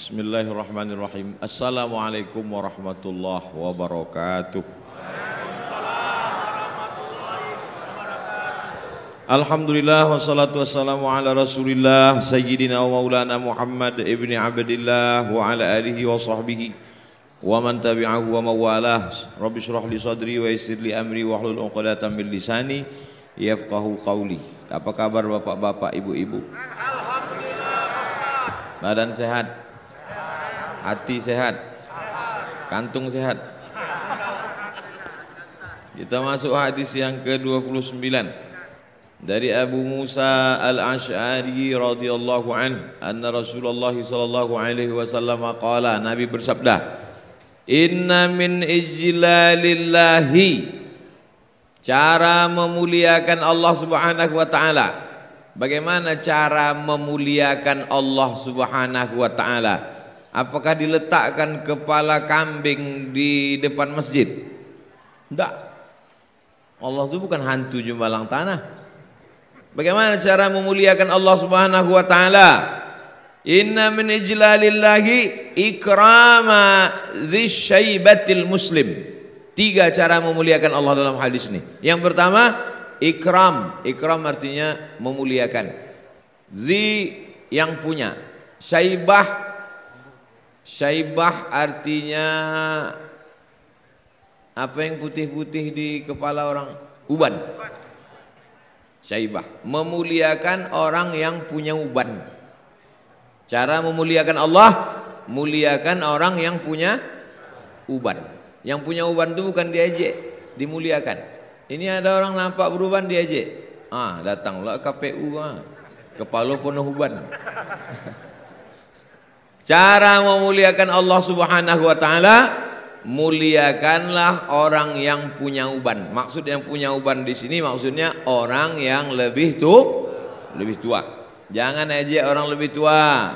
Bismillahirrahmanirrahim. Assalamualaikum warahmatullahi wabarakatuh. Alhamdulillah wassalatu wassalamu ala rasulillah sayyidina wa maulana Muhammad ibni abdillah wa ala alihi wa sahbihi wa man tabi'ahu wa mawalah. Rabbi syrah li sadri wa yassir li amri wa hlul 'uqdatam min lisani yafqahu qawli. Apa kabar bapak-bapak, ibu-ibu? Alhamdulillah. Badan sehat? Hati sehat, kantung sehat. Kita masuk hadis yang ke-29 dari Abu Musa Al-Asy'ari radhiyallahu anna Rasulullah sallallahu alaihi wasallam qala, Nabi bersabda, inna min ijlalillahi, cara memuliakan Allah Subhanahu wa taala. Bagaimana cara memuliakan Allah Subhanahu wa taala? Apakah diletakkan kepala kambing di depan masjid? Tidak. Allah itu bukan hantu jumbalang tanah. Bagaimana cara memuliakan Allah Subhanahu wa taala? Inna min ijlalillahi ikrama dzisyaibatil muslim. 3 cara memuliakan Allah dalam hadis ini. Yang pertama, ikram. Ikram artinya memuliakan. Zi, yang punya. Syaibah artinya apa yang putih-putih di kepala orang? Uban. Syaibah, memuliakan orang yang punya uban. Cara memuliakan Allah, muliakan orang yang punya uban. Yang punya uban itu bukan diejek, dimuliakan. Ini ada orang nampak beruban diejek. Datanglah KPU, kepala penuh uban. Cara memuliakan Allah Subhanahu wa taala, muliakanlah orang yang punya uban. Maksud yang punya uban di sini maksudnya orang yang lebih tua. Jangan ejek orang lebih tua.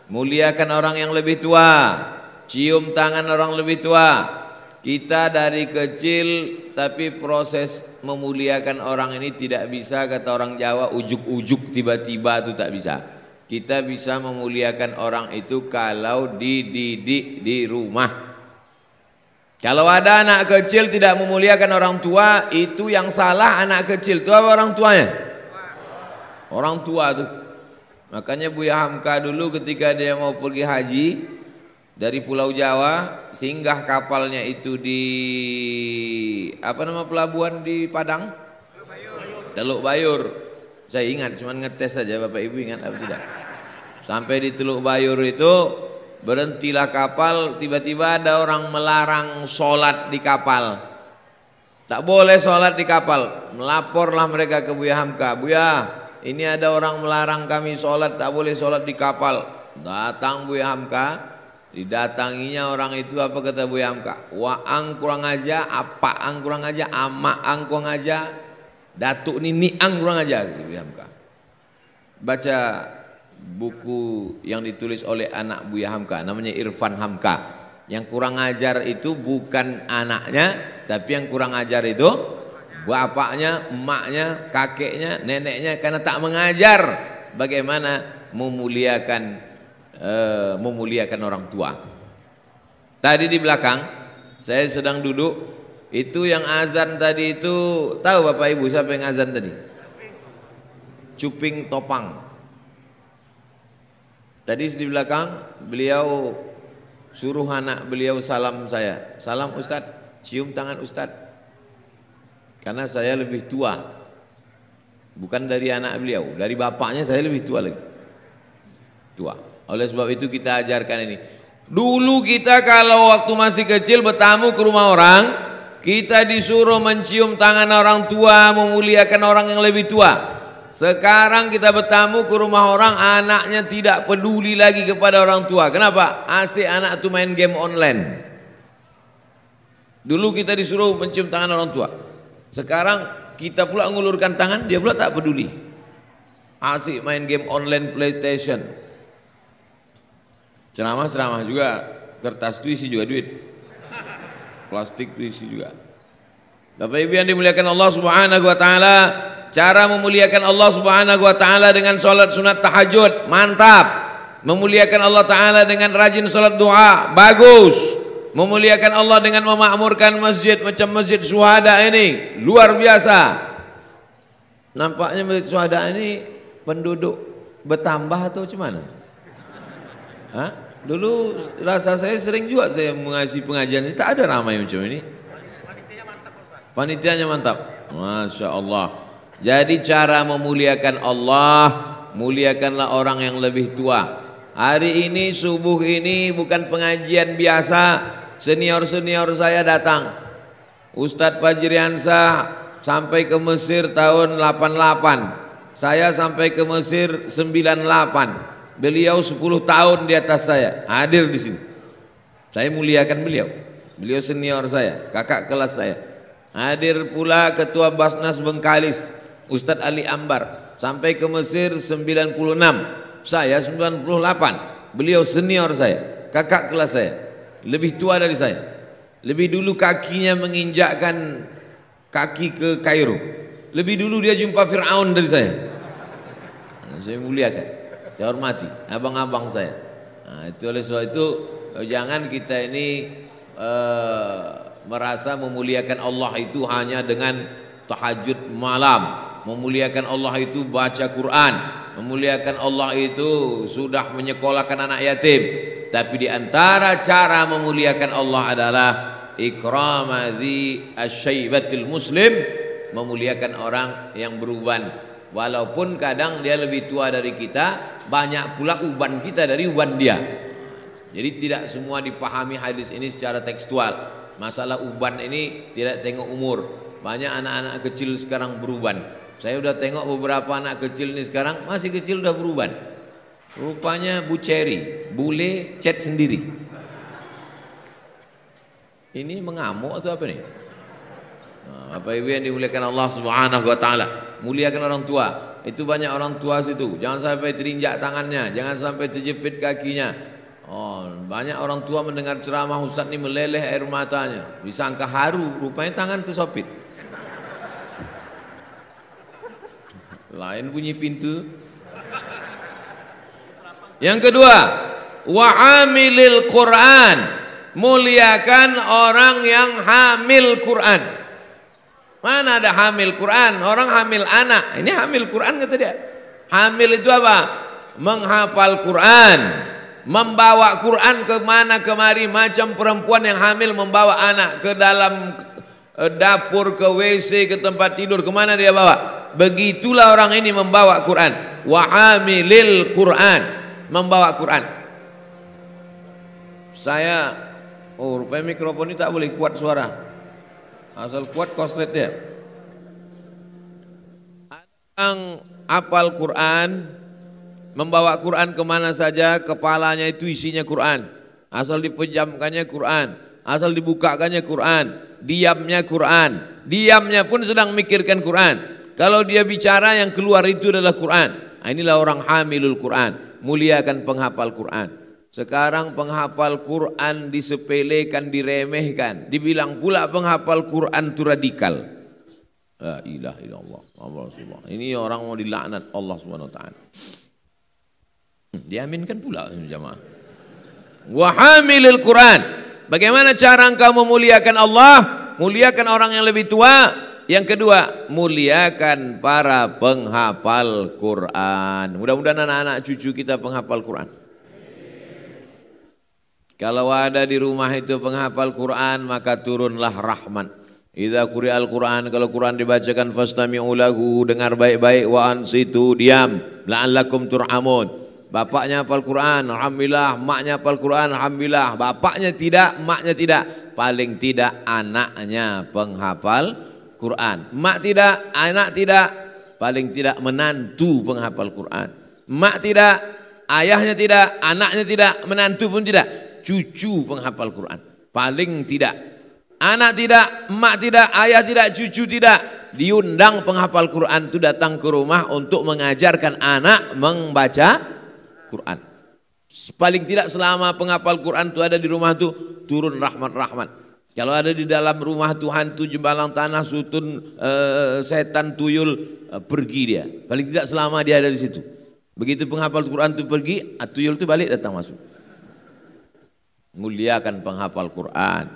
Muliakan orang yang lebih tua. Cium tangan orang lebih tua. Kita dari kecil tapi proses memuliakan orang ini tidak bisa, kata orang Jawa, ujuk-ujuk tiba-tiba itu tak bisa. Kita bisa memuliakan orang itu kalau dididik di rumah. Kalau ada anak kecil tidak memuliakan orang tua, itu yang salah anak kecil. Itu apa orang tuanya? Orang tua tuh. Makanya Buya Hamka dulu ketika dia mau pergi haji dari Pulau Jawa, singgah kapalnya itu di pelabuhan di Padang? Teluk Bayur. Saya ingat, cuma ngetes saja, Bapak Ibu ingat apa tidak? Sampai di Teluk Bayur itu berhentilah kapal, tiba-tiba ada orang melarang sholat di kapal. Tak boleh sholat di kapal. Melaporlah mereka ke Buya Hamka, Buya, ini ada orang melarang kami sholat, tak boleh sholat di kapal. Datang Buya Hamka, didatanginya orang itu, apa kata Buya Hamka? Waang kurang aja, apaang kurang aja, amaang kurang aja, datuk ni ang kurang aja, gitu Buya Hamka. Baca buku yang ditulis oleh anak Buya Hamka, namanya Irfan Hamka. Yang kurang ajar itu bukan anaknya, tapi yang kurang ajar itu bapaknya, emaknya, kakeknya, neneknya, karena tak mengajar bagaimana memuliakan orang tua. Tadi di belakang saya sedang duduk, itu yang azan tadi itu, tahu Bapak Ibu siapa yang azan tadi? Cuping Topang. Tadi di belakang beliau suruh anak beliau salam saya. Salam Ustadz, cium tangan Ustadz. Karena saya lebih tua. Bukan dari anak beliau, dari bapaknya saya lebih tua lagi. Tua. Oleh sebab itu kita ajarkan ini. Dulu kita kalau waktu masih kecil bertamu ke rumah orang, kita disuruh mencium tangan orang tua, memuliakan orang yang lebih tua. Sekarang kita bertamu ke rumah orang, anaknya tidak peduli lagi kepada orang tua. Kenapa? Asik anak itu main game online. Dulu kita disuruh mencium tangan orang tua. Sekarang kita pula ngulurkan tangan, dia pula tak peduli. Asik main game online PlayStation. Ceramah-ceramah juga, kertas itu isi juga duit. Plastik itu isi juga. Bapak Ibu yang dimuliakan Allah Subhanahu wa taala, cara memuliakan Allah Subhanahu wa taala dengan salat sunat tahajud. Mantap. Memuliakan Allah Ta'ala dengan rajin salat doa, bagus. Memuliakan Allah dengan memakmurkan masjid macam Masjid Syuhada ini, luar biasa. Nampaknya Masjid Syuhada ini penduduk bertambah atau macam mana? Hah? Dulu rasa saya sering juga saya mengasihi pengajian ini, tak ada ramai macam ini. Panitianya mantap, Masya Allah. Jadi cara memuliakan Allah, muliakanlah orang yang lebih tua. Hari ini subuh ini bukan pengajian biasa, senior-senior saya datang. Ustadz Fajriansah sampai ke Mesir tahun 88, saya sampai ke Mesir 98. Beliau 10 tahun di atas saya, hadir di sini. Saya muliakan beliau. Beliau senior saya, kakak kelas saya. Hadir pula Ketua Basnas Bengkalis, Ustadz Ali Ambar, sampai ke Mesir 96. Saya 98. Beliau senior saya, kakak kelas saya, lebih tua dari saya. Lebih dulu kakinya menginjakkan kaki ke Kairo. Lebih dulu dia jumpa Fir'aun dari saya. Saya muliakan, saya hormati abang-abang saya. Nah, itu oleh sebab itu jangan kita ini merasa memuliakan Allah itu hanya dengan tahajud malam. Memuliakan Allah itu baca Quran. Memuliakan Allah itu sudah menyekolahkan anak yatim. Tapi di antara cara memuliakan Allah adalah ikramati asyaibatil muslim, memuliakan orang yang beruban. Walaupun kadang dia lebih tua dari kita, banyak pula uban kita dari uban dia. Jadi tidak semua dipahami hadis ini secara tekstual. Masalah uban ini tidak tengok umur. Banyak anak-anak kecil sekarang beruban. Saya sudah tengok beberapa anak kecil ini sekarang masih kecil sudah beruban. Rupanya Bu Cherry, bule cat sendiri. Ini mengamuk atau apa nih? Nah, Bapak Ibu yang dimuliakan Allah Subhanahu wa taala, muliakan orang tua. Itu banyak orang tua situ. Jangan sampai terinjak tangannya, jangan sampai terjepit kakinya. Oh, banyak orang tua mendengar ceramah Ustaz ini meleleh air matanya. Disangka haru, rupanya tangan tersopit. Lain bunyi pintu. Yang kedua, wa amilil Quran, muliakan orang yang hamil Quran. Mana ada hamil Quran? Orang hamil anak. Ini hamil Quran kata dia. Hamil itu apa? Menghafal Quran, membawa Quran kemana kemari, macam perempuan yang hamil membawa anak ke dalam dapur, ke WC, ke tempat tidur, kemana dia bawa. Begitulah orang ini membawa Quran. Wa hamilil Quran, membawa Quran. Saya, rupanya mikrofon ini tak boleh kuat suara. Asal kuat koslet dia. Orang hafal Quran, membawa Quran kemana saja, kepalanya itu isinya Quran. Asal dipejamkannya Quran, asal dibukakannya Quran, diamnya Quran. Diamnya pun sedang mikirkan Quran. Kalau dia bicara yang keluar itu adalah Quran. Inilah orang hamilul Quran, muliakan penghafal Quran. Sekarang penghafal Quran disepelekan, diremehkan. Dibilang pula penghafal Quran itu radikal. La ilaha illallah, Muhammad Rasulullah. Ini orang mau dilaknat Allah Subhanahu wa taala. Diaminkan pula jemaah. Wa hamilil Quran. Bagaimana cara engkau memuliakan Allah? Muliakan orang yang lebih tua. Yang kedua, muliakan para penghafal Quran. Mudah-mudahan anak-anak cucu kita penghafal Quran. Kalau ada di rumah itu penghafal Quran, maka turunlah rahmat. Idza quri'al Quran, kalau Quran dibacakan fastami'u lahu, dengar baik-baik, wa ansitu, diam, la'allakum turhamun. Bapaknya hafal Quran, alhamdulillah. Maknya hafal Quran, alhamdulillah. Bapaknya tidak, maknya tidak. Paling tidak anaknya penghafal Quran. Mak tidak, anak tidak, paling tidak menantu penghafal Quran. Mak tidak, ayahnya tidak, anaknya tidak, menantu pun tidak, cucu penghafal Quran. Paling tidak, anak tidak, mak tidak, ayah tidak, cucu tidak, diundang penghafal Quran itu datang ke rumah untuk mengajarkan anak membaca Quran. Paling tidak selama penghafal Quran itu ada di rumah itu, turun rahmat-rahmat. Kalau ada di dalam rumah Tuhan itu jembalang tanah, sutun, setan, tuyul, pergi dia. Paling tidak selama dia ada di situ. Begitu penghafal Quran itu pergi, tuyul itu balik datang masuk. Muliakan penghafal Quran.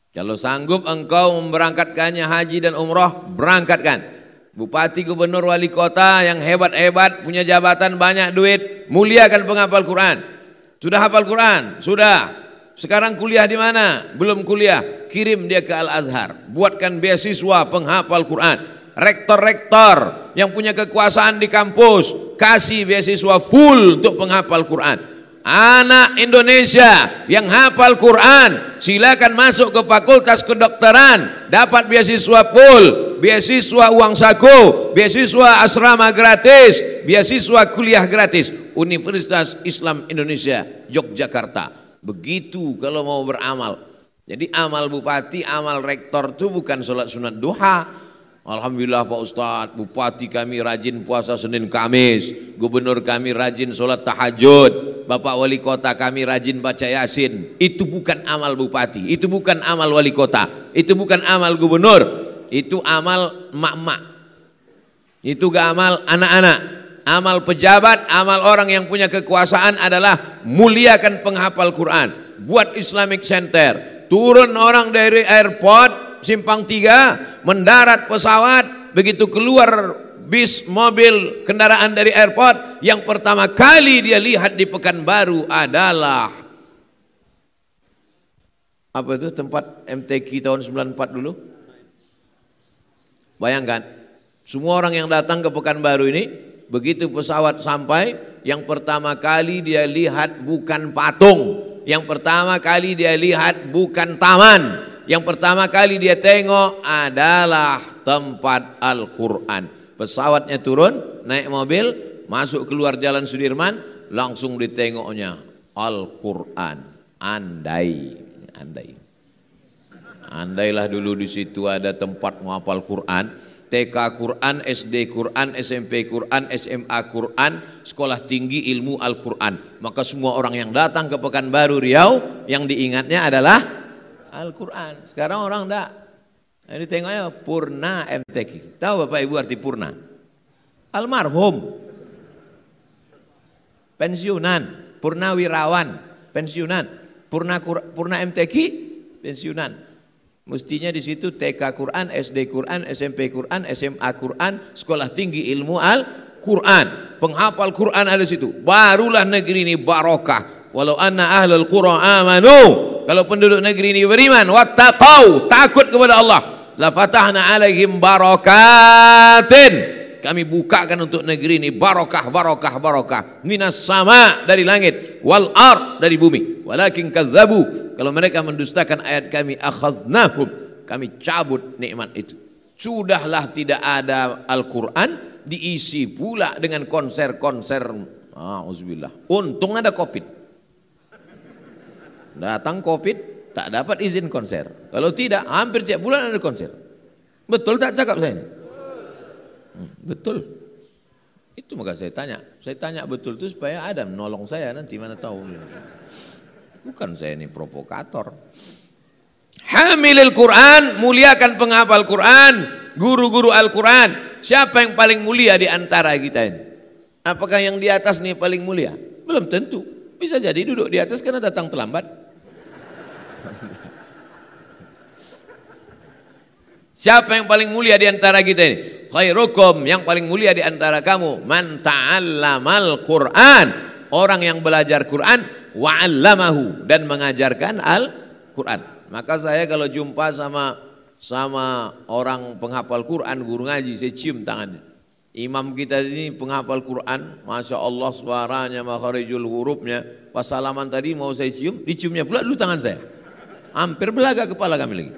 Kalau sanggup engkau memberangkatkannya haji dan umrah, berangkatkan. Bupati, gubernur, wali kota yang hebat-hebat, punya jabatan, banyak duit, muliakan penghafal Quran. Sudah hafal Quran? Sudah. Sekarang kuliah di mana? Belum kuliah. Kirim dia ke Al-Azhar. Buatkan beasiswa penghafal Quran. Rektor-rektor yang punya kekuasaan di kampus, kasih beasiswa full untuk penghafal Quran. Anak Indonesia yang hafal Quran, silakan masuk ke fakultas kedokteran, dapat beasiswa full, beasiswa uang saku, beasiswa asrama gratis, beasiswa kuliah gratis. Universitas Islam Indonesia Yogyakarta. Begitu kalau mau beramal. Jadi amal bupati, amal rektor itu bukan sholat sunat duha. Alhamdulillah Pak Ustadz, bupati kami rajin puasa Senin Kamis, gubernur kami rajin sholat tahajud, bapak wali kota kami rajin baca Yasin. Itu bukan amal bupati, itu bukan amal wali kota, itu bukan amal gubernur, itu amal emak-emak, itu gak amal anak-anak. Amal pejabat, amal orang yang punya kekuasaan adalah muliakan penghafal Quran. Buat Islamic Center, turun orang dari airport Simpang 3, mendarat pesawat, begitu keluar bis, mobil, kendaraan dari airport, yang pertama kali dia lihat di Pekanbaru adalah apa itu tempat MTQ tahun 94 dulu. Bayangkan, semua orang yang datang ke Pekanbaru ini, begitu pesawat sampai, yang pertama kali dia lihat bukan patung, yang pertama kali dia lihat bukan taman, yang pertama kali dia tengok adalah tempat Al-Quran. Pesawatnya turun, naik mobil, masuk keluar Jalan Sudirman, langsung ditengoknya Al-Quran. Andailah dulu di situ ada tempat menghafal Quran, TK Quran, SD Quran, SMP Quran, SMA Quran, sekolah tinggi ilmu Al-Quran. Maka semua orang yang datang ke Pekanbaru Riau, yang diingatnya adalah Al-Quran. Sekarang orang enggak. Ini tengoknya Purna MTQ. Tahu Bapak Ibu arti Purna? Almarhum. Pensiunan. Purnawirawan. Pensiunan. Purna MTQ. Pensiunan. Mestinya di situ TK Quran, SD Quran, SMP Quran, SMA Quran, sekolah tinggi ilmu Al-Quran. Penghafal Quran ada di situ. Barulah negeri ini barokah. Walau anna ahlul qura amanu, kalau penduduk negeri ini beriman, wattaqau, takut kepada Allah, la fatahna alaihim barakatin, kami bukakan untuk negeri ini barokah, barokah, barokah, minas sama, dari langit, wal ard, dari bumi. Walakin kadzabu, kalau mereka mendustakan ayat kami, akhadnahum, kami cabut nikmat itu. Sudahlah tidak ada Al-Quran, diisi pula dengan konser-konser. Auzubillah. Untung ada Covid. Datang Covid, tak dapat izin konser. Kalau tidak, hampir tiap bulan ada konser. Betul tak cakap saya? Betul. Itu maka saya tanya. Saya tanya betul itu supaya Adam menolong saya nanti, mana tahu. Bukan saya ini provokator. Hamilil Quran, muliakan penghafal Quran, guru-guru Al-Quran. Siapa yang paling mulia di antara kita ini? Apakah yang di atas nih paling mulia? Belum tentu. Bisa jadi duduk di atas karena datang terlambat. Siapa yang paling mulia di antara kita ini? Khairukum, yang paling mulia di antara kamu, man ta'allamal Qur'an, orang yang belajar Quran, wa 'allamahu, dan mengajarkan Al-Quran. Maka saya kalau jumpa sama orang penghafal Quran, guru ngaji, saya cium tangannya. Imam kita ini penghafal Quran, Masya Allah suaranya, makharijul hurufnya. Pas salaman tadi mau saya cium, diciumnya pula dulu tangan saya. Hampir belaga kepala kami lagi.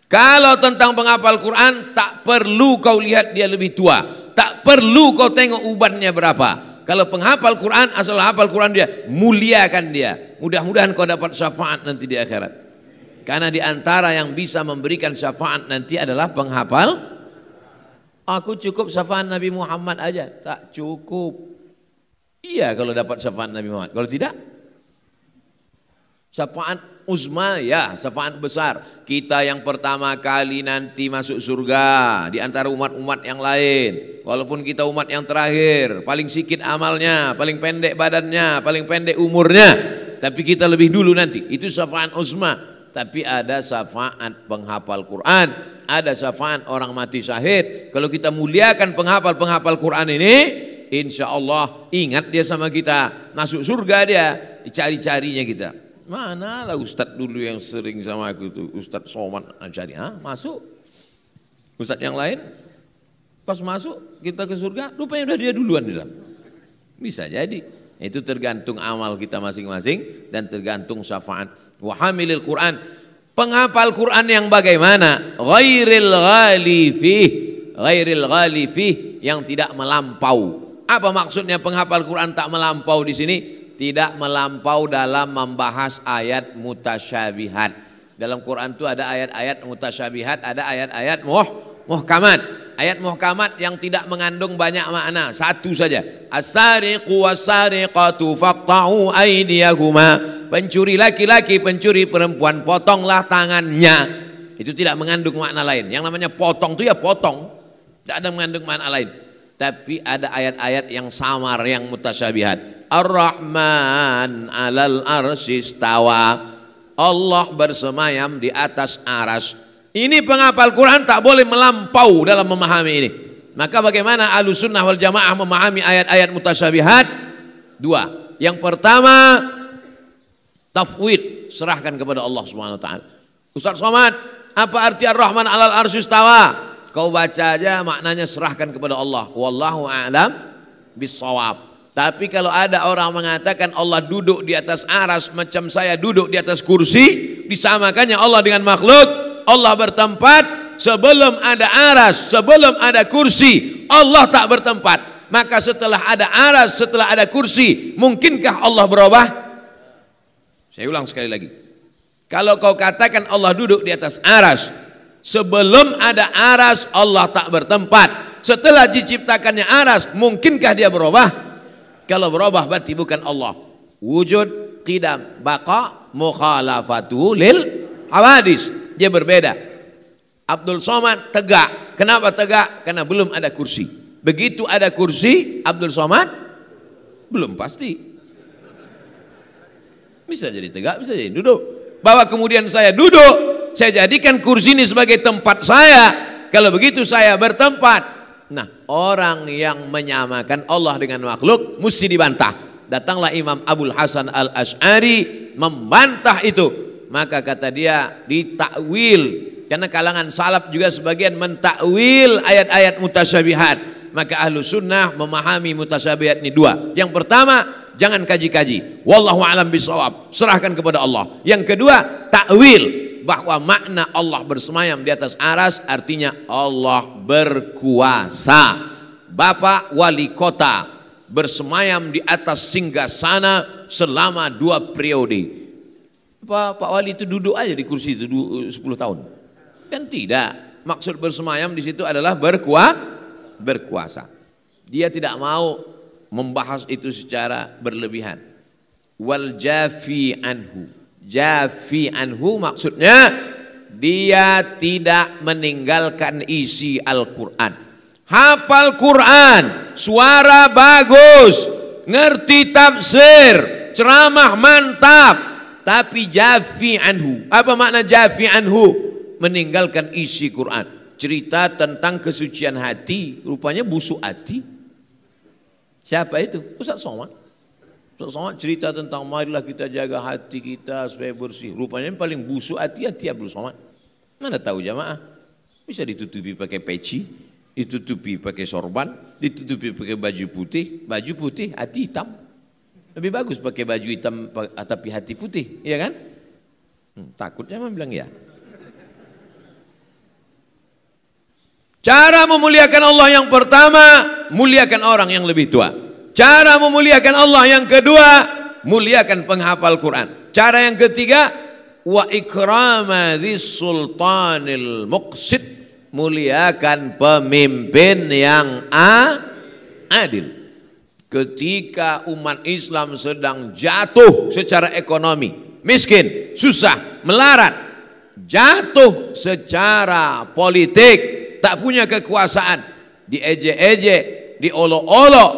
Kalau tentang penghafal Quran, tak perlu kau lihat dia lebih tua, tak perlu kau tengok ubannya berapa. Kalau penghafal Quran, asal hafal Quran dia, muliakan dia. Mudah-mudahan kau dapat syafaat nanti di akhirat. Karena di antara yang bisa memberikan syafaat nanti adalah penghafal. Aku cukup syafaat Nabi Muhammad aja, tak cukup. Iya kalau dapat syafaat Nabi Muhammad, kalau tidak, Syafaat uzma, ya, syafaat besar. Kita yang pertama kali nanti masuk surga di antara umat-umat yang lain. Walaupun kita umat yang terakhir, paling sedikit amalnya, paling pendek badannya, paling pendek umurnya, tapi kita lebih dulu nanti. Itu syafaat uzma. Tapi ada syafaat penghafal Quran, ada syafaat orang mati syahid. Kalau kita muliakan penghafal Quran ini, insya Allah ingat dia sama kita, masuk surga dia, dicari-carinya kita. Manalah ustadz dulu yang sering sama aku tuh, Ustadz Somad ajari, masuk. Ustadz yang lain, pas masuk kita ke surga, rupanya udah dia duluan di dalam. Bisa jadi, itu tergantung amal kita masing-masing dan tergantung syafaat. Wahamilil Quran, penghafal Quran yang bagaimana? Ghairil ghalifih, yang tidak melampau. Apa maksudnya penghafal Quran tak melampau di sini? Tidak melampau dalam membahas ayat mutasyabihat. Dalam Quran itu ada ayat-ayat mutasyabihat, ada ayat-ayat muhkamat. Ayat muhkamat yang tidak mengandung banyak makna, satu saja. As-sariqu was-sariqatu faqta'u aydiyahuma. Pencuri laki-laki, pencuri perempuan, potonglah tangannya. Itu tidak mengandung makna lain. Yang namanya potong itu ya potong, tidak ada mengandung makna lain. Tapi ada ayat-ayat yang samar, yang mutasyabihat. Ar-Rahman 'alal arsy istawa. Allah bersemayam di atas aras. Ini penghafal Quran tak boleh melampau dalam memahami ini. Maka bagaimana Ahlussunnah wal Jamaah memahami ayat-ayat mutasyabihat? Dua. Yang pertama, tafwid, serahkan kepada Allah Subhanahu wa taala. Ustaz Somad, apa arti Ar-Rahman 'alal arsy istawa? Kau baca aja maknanya, serahkan kepada Allah. Wallahu a'lam bissawab. Tapi kalau ada orang mengatakan Allah duduk di atas aras macam saya duduk di atas kursi, disamakannya Allah dengan makhluk. Allah bertempat sebelum ada aras, sebelum ada kursi, Allah tak bertempat. Maka setelah ada aras, setelah ada kursi, mungkinkah Allah berubah? Saya ulang sekali lagi. Kalau kau katakan Allah duduk di atas aras, sebelum ada aras Allah tak bertempat. Setelah diciptakannya aras, mungkinkah dia berubah? Kalau berubah berarti bukan Allah. Wujud, qidam, baqa, mukhalafatu lil hawadis. Dia berbeda. Abdul Somad tegak. Kenapa tegak? Karena belum ada kursi. Begitu ada kursi, Abdul Somad belum pasti. Bisa jadi tegak, bisa jadi duduk. Bahwa kemudian saya duduk, saya jadikan kursi ini sebagai tempat saya. Kalau begitu saya bertempat. Nah, orang yang menyamakan Allah dengan makhluk mesti dibantah. Datanglah Imam Abul Hasan Al-Asy'ari membantah itu. Maka kata dia ditakwil. Karena kalangan salaf juga sebagian mentakwil ayat-ayat mutasyabihat. Maka Ahlussunnah memahami mutasyabihat ini dua. Yang pertama, jangan kaji-kaji. Wallahu a'lam bishawab. Serahkan kepada Allah. Yang kedua, takwil. Bahwa makna Allah bersemayam di atas aras artinya Allah berkuasa. Bapak wali kota bersemayam di atas singgasana selama 2 periode. Pak wali itu duduk aja di kursi itu 10 tahun? Kan tidak. Maksud bersemayam di situ adalah berkuasa. Dia tidak mau membahas itu secara berlebihan. Wal jafi anhu. Jafi anhu maksudnya dia tidak meninggalkan isi Al-Quran. Hafal Quran, suara bagus, ngerti tafsir, ceramah mantap, tapi jafi anhu. Apa makna jafi anhu? Meninggalkan isi Quran. Cerita tentang kesucian hati, rupanya busuk hati. Siapa itu? Ustaz Somad. Ustaz Somad cerita tentang marilah kita jaga hati kita supaya bersih. Rupanya yang paling busuk hati-hati Abdul Somad. Mana tahu jamaah? Bisa ditutupi pakai peci, ditutupi pakai sorban, ditutupi pakai baju putih, hati hitam. Lebih bagus pakai baju hitam tapi hati putih, iya kan? Takutnya memang bilang ya. Cara memuliakan Allah yang pertama, muliakan orang yang lebih tua. Cara memuliakan Allah yang kedua, muliakan penghafal Quran. Cara yang ketiga, wa ikrama dzis sultanil muqsid, muliakan pemimpin yang adil. Ketika umat Islam sedang jatuh secara ekonomi, miskin, susah, melarat, jatuh secara politik, tak punya kekuasaan, diejek-ejek, diolok-olok,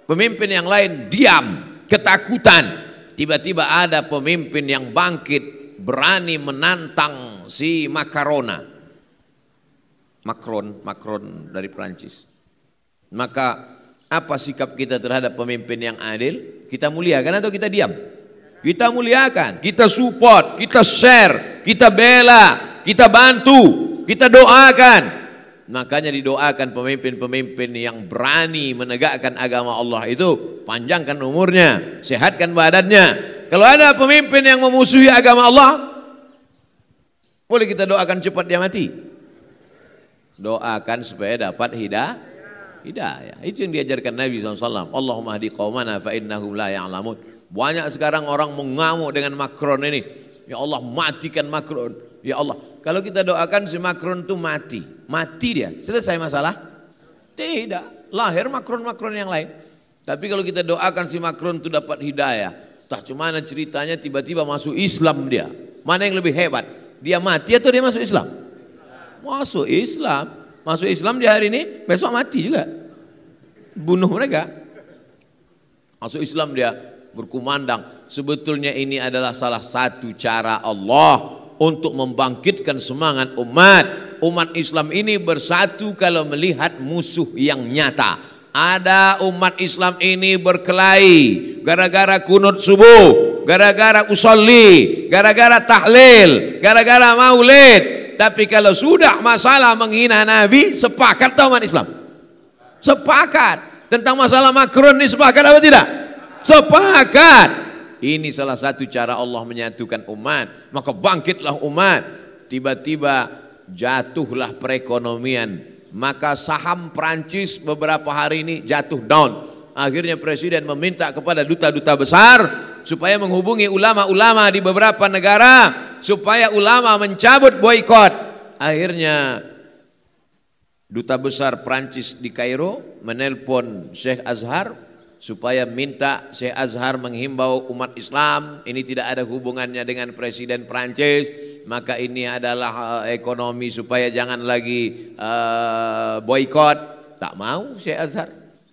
pemimpin yang lain diam, ketakutan. Tiba-tiba ada pemimpin yang bangkit, berani menantang si Macron dari Prancis. Maka apa sikap kita terhadap pemimpin yang adil? Kita muliakan atau kita diam? Kita muliakan, kita support, kita share, kita bela, kita bantu, kita doakan. Makanya didoakan pemimpin-pemimpin yang berani menegakkan agama Allah itu, panjangkan umurnya, sehatkan badannya. Kalau ada pemimpin yang memusuhi agama Allah, boleh kita doakan cepat dia mati. Doakan supaya dapat hidayah. Itu yang diajarkan Nabi SAW. Allahumma hdi qaumana fa innahum la ya'lamun. Banyak sekarang orang mengamuk dengan Macron ini. Ya Allah, matikan Macron. Ya Allah, kalau kita doakan si Macron itu mati dia, selesai masalah? Tidak, lahir Macron yang lain. Tapi kalau kita doakan si Macron itu dapat hidayah, tak cuma ceritanya tiba-tiba masuk Islam dia. Mana yang lebih hebat? Dia mati atau dia masuk Islam? Masuk Islam. Masuk Islam di hari ini, besok mati juga. Bunuh mereka. Masuk Islam dia berkumandang. Sebetulnya ini adalah salah satu cara Allah untuk membangkitkan semangat umat. Umat Islam ini bersatu kalau melihat musuh yang nyata. Ada umat Islam ini berkelahi gara-gara kunut subuh, gara-gara usolli, gara-gara tahlil, gara-gara maulid. Tapi kalau sudah masalah menghina Nabi, sepakat tak umat Islam? Sepakat. Tentang masalah Macron ini sepakat apa tidak? Sepakat. Ini salah satu cara Allah menyatukan umat. Maka bangkitlah umat. Tiba-tiba jatuhlah perekonomian. Maka saham Prancis beberapa hari ini jatuh down. Akhirnya presiden meminta kepada duta-duta besar supaya menghubungi ulama-ulama di beberapa negara supaya ulama mencabut boikot. Akhirnya duta besar Prancis di Kairo menelpon Syekh Azhar supaya minta Syekh Azhar menghimbau umat Islam, ini tidak ada hubungannya dengan presiden Prancis, maka ini adalah ekonomi supaya jangan lagi boikot. Tak mau Syekh Azhar,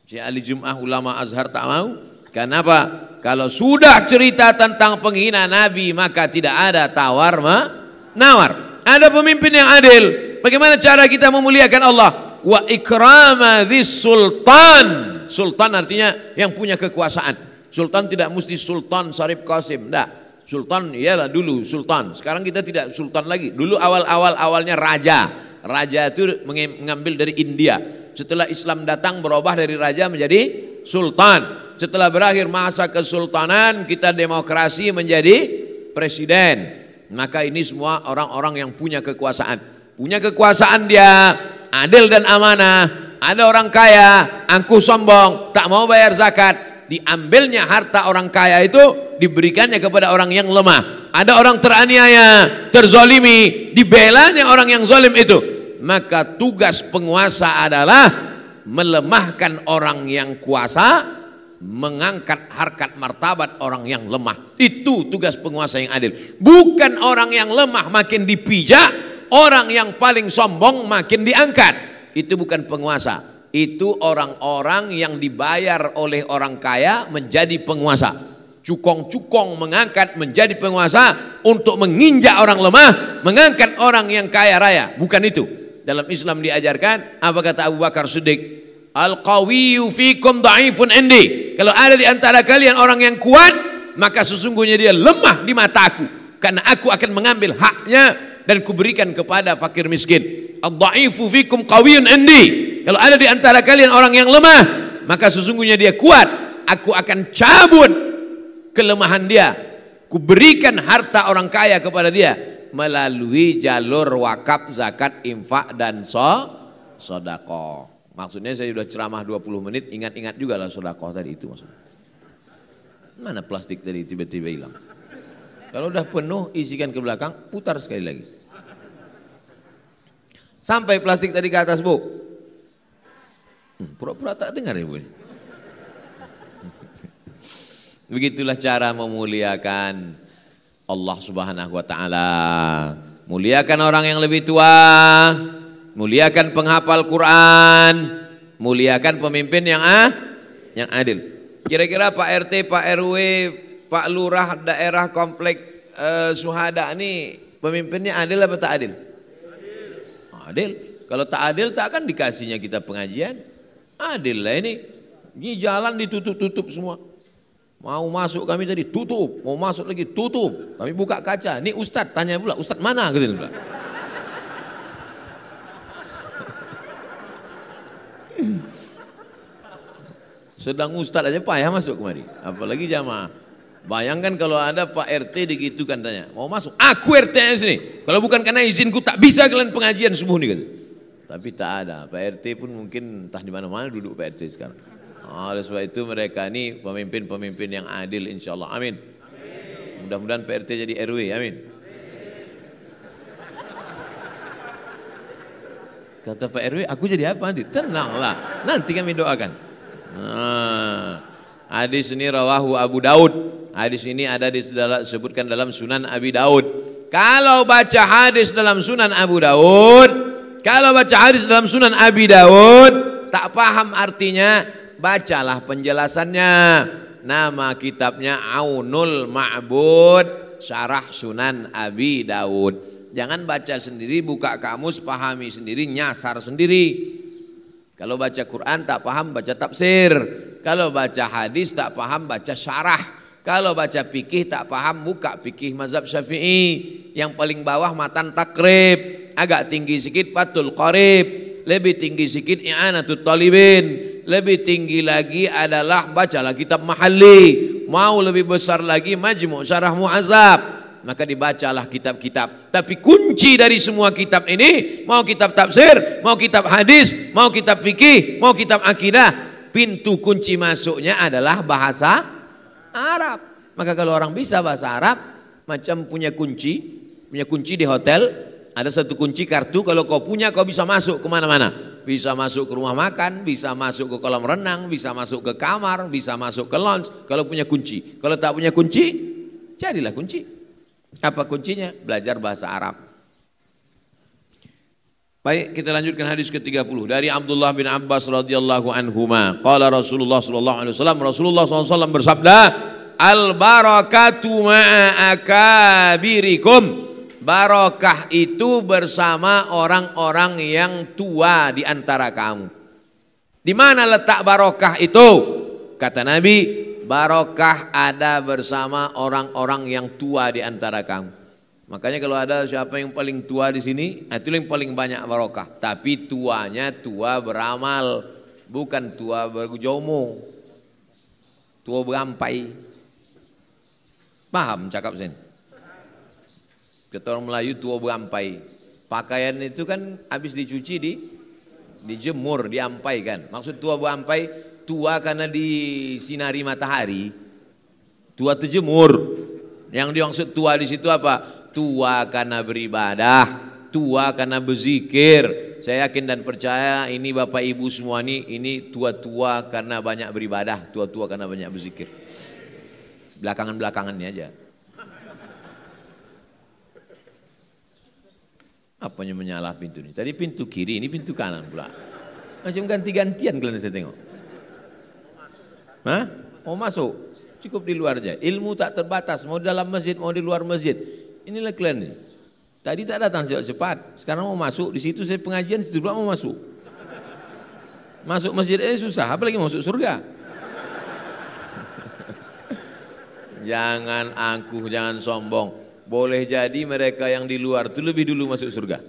Syekh Ali Jum'ah ulama Azhar tak mau. Kenapa? Kalau sudah cerita tentang penghina Nabi maka tidak ada tawar menawar. Ada pemimpin yang adil. Bagaimana cara kita memuliakan Allah? Wa ikrama dzis sultan. Sultan artinya yang punya kekuasaan. Sultan tidak mesti Sultan Syarif Qasim, enggak. Sultan ialah dulu sultan. Sekarang kita tidak sultan lagi. Dulu awalnya raja. Raja itu mengambil dari India. Setelah Islam datang berubah dari raja menjadi sultan. Setelah berakhir masa kesultanan kita demokrasi menjadi presiden. Maka ini semua orang-orang yang punya kekuasaan. Punya kekuasaan dia adil dan amanah. Ada orang kaya, angkuh sombong, tak mau bayar zakat. Diambilnya harta orang kaya itu diberikannya kepada orang yang lemah. Ada orang teraniaya, terzolimi, dibelanya orang yang zolim itu. Maka tugas penguasa adalah melemahkan orang yang kuasa, mengangkat harkat martabat orang yang lemah. Itu tugas penguasa yang adil. Bukan orang yang lemah makin dipijak, orang yang paling sombong makin diangkat. Itu bukan penguasa. Itu orang-orang yang dibayar oleh orang kaya menjadi penguasa. Cukong-cukong mengangkat menjadi penguasa untuk menginjak orang lemah, mengangkat orang yang kaya raya. Bukan itu. Dalam Islam diajarkan, apa kata Abu Bakar Siddiq? Al-qawiyyu fikum dha'ifun indi. Kalau ada di antara kalian orang yang kuat, maka sesungguhnya dia lemah di mataku. Karena aku akan mengambil haknya dan kuberikan kepada fakir miskin. Ad-dha'ifu fikum qawiyyun indi. Kalau ada di antara kalian orang yang lemah, maka sesungguhnya dia kuat. Aku akan cabut kelemahan dia. Kuberikan harta orang kaya kepada dia melalui jalur wakaf, zakat, infak dan sedekah. Maksudnya saya sudah ceramah 20 menit, ingat-ingat juga lah sedekah tadi itu maksudnya. Mana plastik tadi tiba-tiba hilang. Kalau udah penuh isikan ke belakang, putar sekali lagi. Sampai plastik tadi ke atas, Bu. Pura-pura tak dengar Ibu. Begitulah cara memuliakan Allah Subhanahu wa taala. Muliakan orang yang lebih tua, muliakan penghafal Quran, muliakan pemimpin yang adil. Kira-kira Pak RT, Pak RW, Pak Lurah daerah komplek Suhada ini pemimpinnya adil apa tak adil? Adil. Kalau tak adil tak akan dikasihnya kita pengajian. Adil lah ini. Ini jalan ditutup-tutup semua. Mau masuk kami tadi tutup, mau masuk lagi tutup. Kami buka kaca. Ini Ustadz tanya pula, Ustadz mana? Gitu pula. Sedang Ustadz aja payah masuk kemari. Apalagi jamaah. Bayangkan kalau ada Pak RT digitukan tanya, mau masuk? Aku RT nya sini. Kalau bukan karena izinku tak bisa kalian pengajian subuh nih. Gitu. Tapi tak ada. Pak RT pun mungkin entah di mana-mana duduk Pak RT sekarang. Oleh sebab itu mereka ini pemimpin-pemimpin yang adil insyaallah. Amin. Mudah-mudahan Pak RT jadi RW. Amin. Kata Pak RW, aku jadi apa nanti? Tenanglah, nanti kami doakan. Hadis ini rawahu Abu Daud. Hadis ini ada disebutkan dalam Sunan Abi Daud. Kalau baca hadis dalam Sunan Abu Daud, kalau baca hadis dalam Sunan Abi Daud, tak paham artinya, bacalah penjelasannya. Nama kitabnya Aunul Ma'bud Syarah Sunan Abi Daud. Jangan baca sendiri, buka kamus, pahami sendiri, nyasar sendiri. Kalau baca Quran tak paham, baca tafsir. Kalau baca hadis tak paham, baca syarah. Kalau baca fikih tak paham, buka fikih mazhab Syafi'i. Yang paling bawah matan takrib, agak tinggi sikit Fathul Qarib, lebih tinggi sikit I'anatul Talibin, lebih tinggi lagi adalah bacalah kitab Mahalli, mau lebih besar lagi Majmu' Syarah Mu'azzab. Maka dibacalah kitab-kitab. Tapi kunci dari semua kitab ini, mau kitab tafsir, mau kitab hadis, mau kitab fikih, mau kitab akidah, pintu kunci masuknya adalah bahasa Arab. Maka kalau orang bisa bahasa Arab, macam punya kunci di hotel, ada satu kunci kartu, kalau kau punya kau bisa masuk kemana-mana. Bisa masuk ke rumah makan, bisa masuk ke kolam renang, bisa masuk ke kamar, bisa masuk ke lounge, kalau punya kunci. Kalau tak punya kunci, jadilah kunci. Apa kuncinya? Belajar bahasa Arab. Baik, kita lanjutkan hadis ke-30 dari Abdullah bin Abbas radhiyallahu anhuma. Qala Rasulullah sallallahu alaihi wasallam, Rasulullah sallallahu alaihi wasallam bersabda, "Al barakatu ma'a akabirikum." Barakah itu bersama orang-orang yang tua di antara kamu. Di mana letak barakah itu? Kata Nabi, barokah ada bersama orang-orang yang tua di antara kamu. Makanya kalau ada siapa yang paling tua di sini, itu yang paling banyak barokah. Tapi tuanya tua beramal, bukan tua berjomo, tua berampai. Paham cakap sen? Kata orang Melayu tua berampai. Pakaian itu kan habis dicuci, dijemur, diampai kan. Maksud tua berampai, tua karena disinari matahari, tua terjemur. Yang dimaksud tua di situ apa? Tua karena beribadah, tua karena berzikir. Saya yakin dan percaya ini Bapak Ibu semua ini tua-tua karena banyak beribadah, tua-tua karena banyak berzikir. Belakangan-belakangannya aja. Apanya menyalah pintu ini? Tadi pintu kiri, ini pintu kanan pula. Macam ganti-gantian kalian saya tengok. Hah? Mau masuk? Cukup di luar aja. Ilmu tak terbatas, mau di dalam masjid, mau di luar masjid. Inilah kalian. Tadi tak datang cepat. Sekarang mau masuk, di situ saya pengajian, di situ pula mau masuk. Masuk masjid susah, apalagi masuk surga. Jangan angkuh, jangan sombong. Boleh jadi mereka yang di luar itu lebih dulu masuk surga.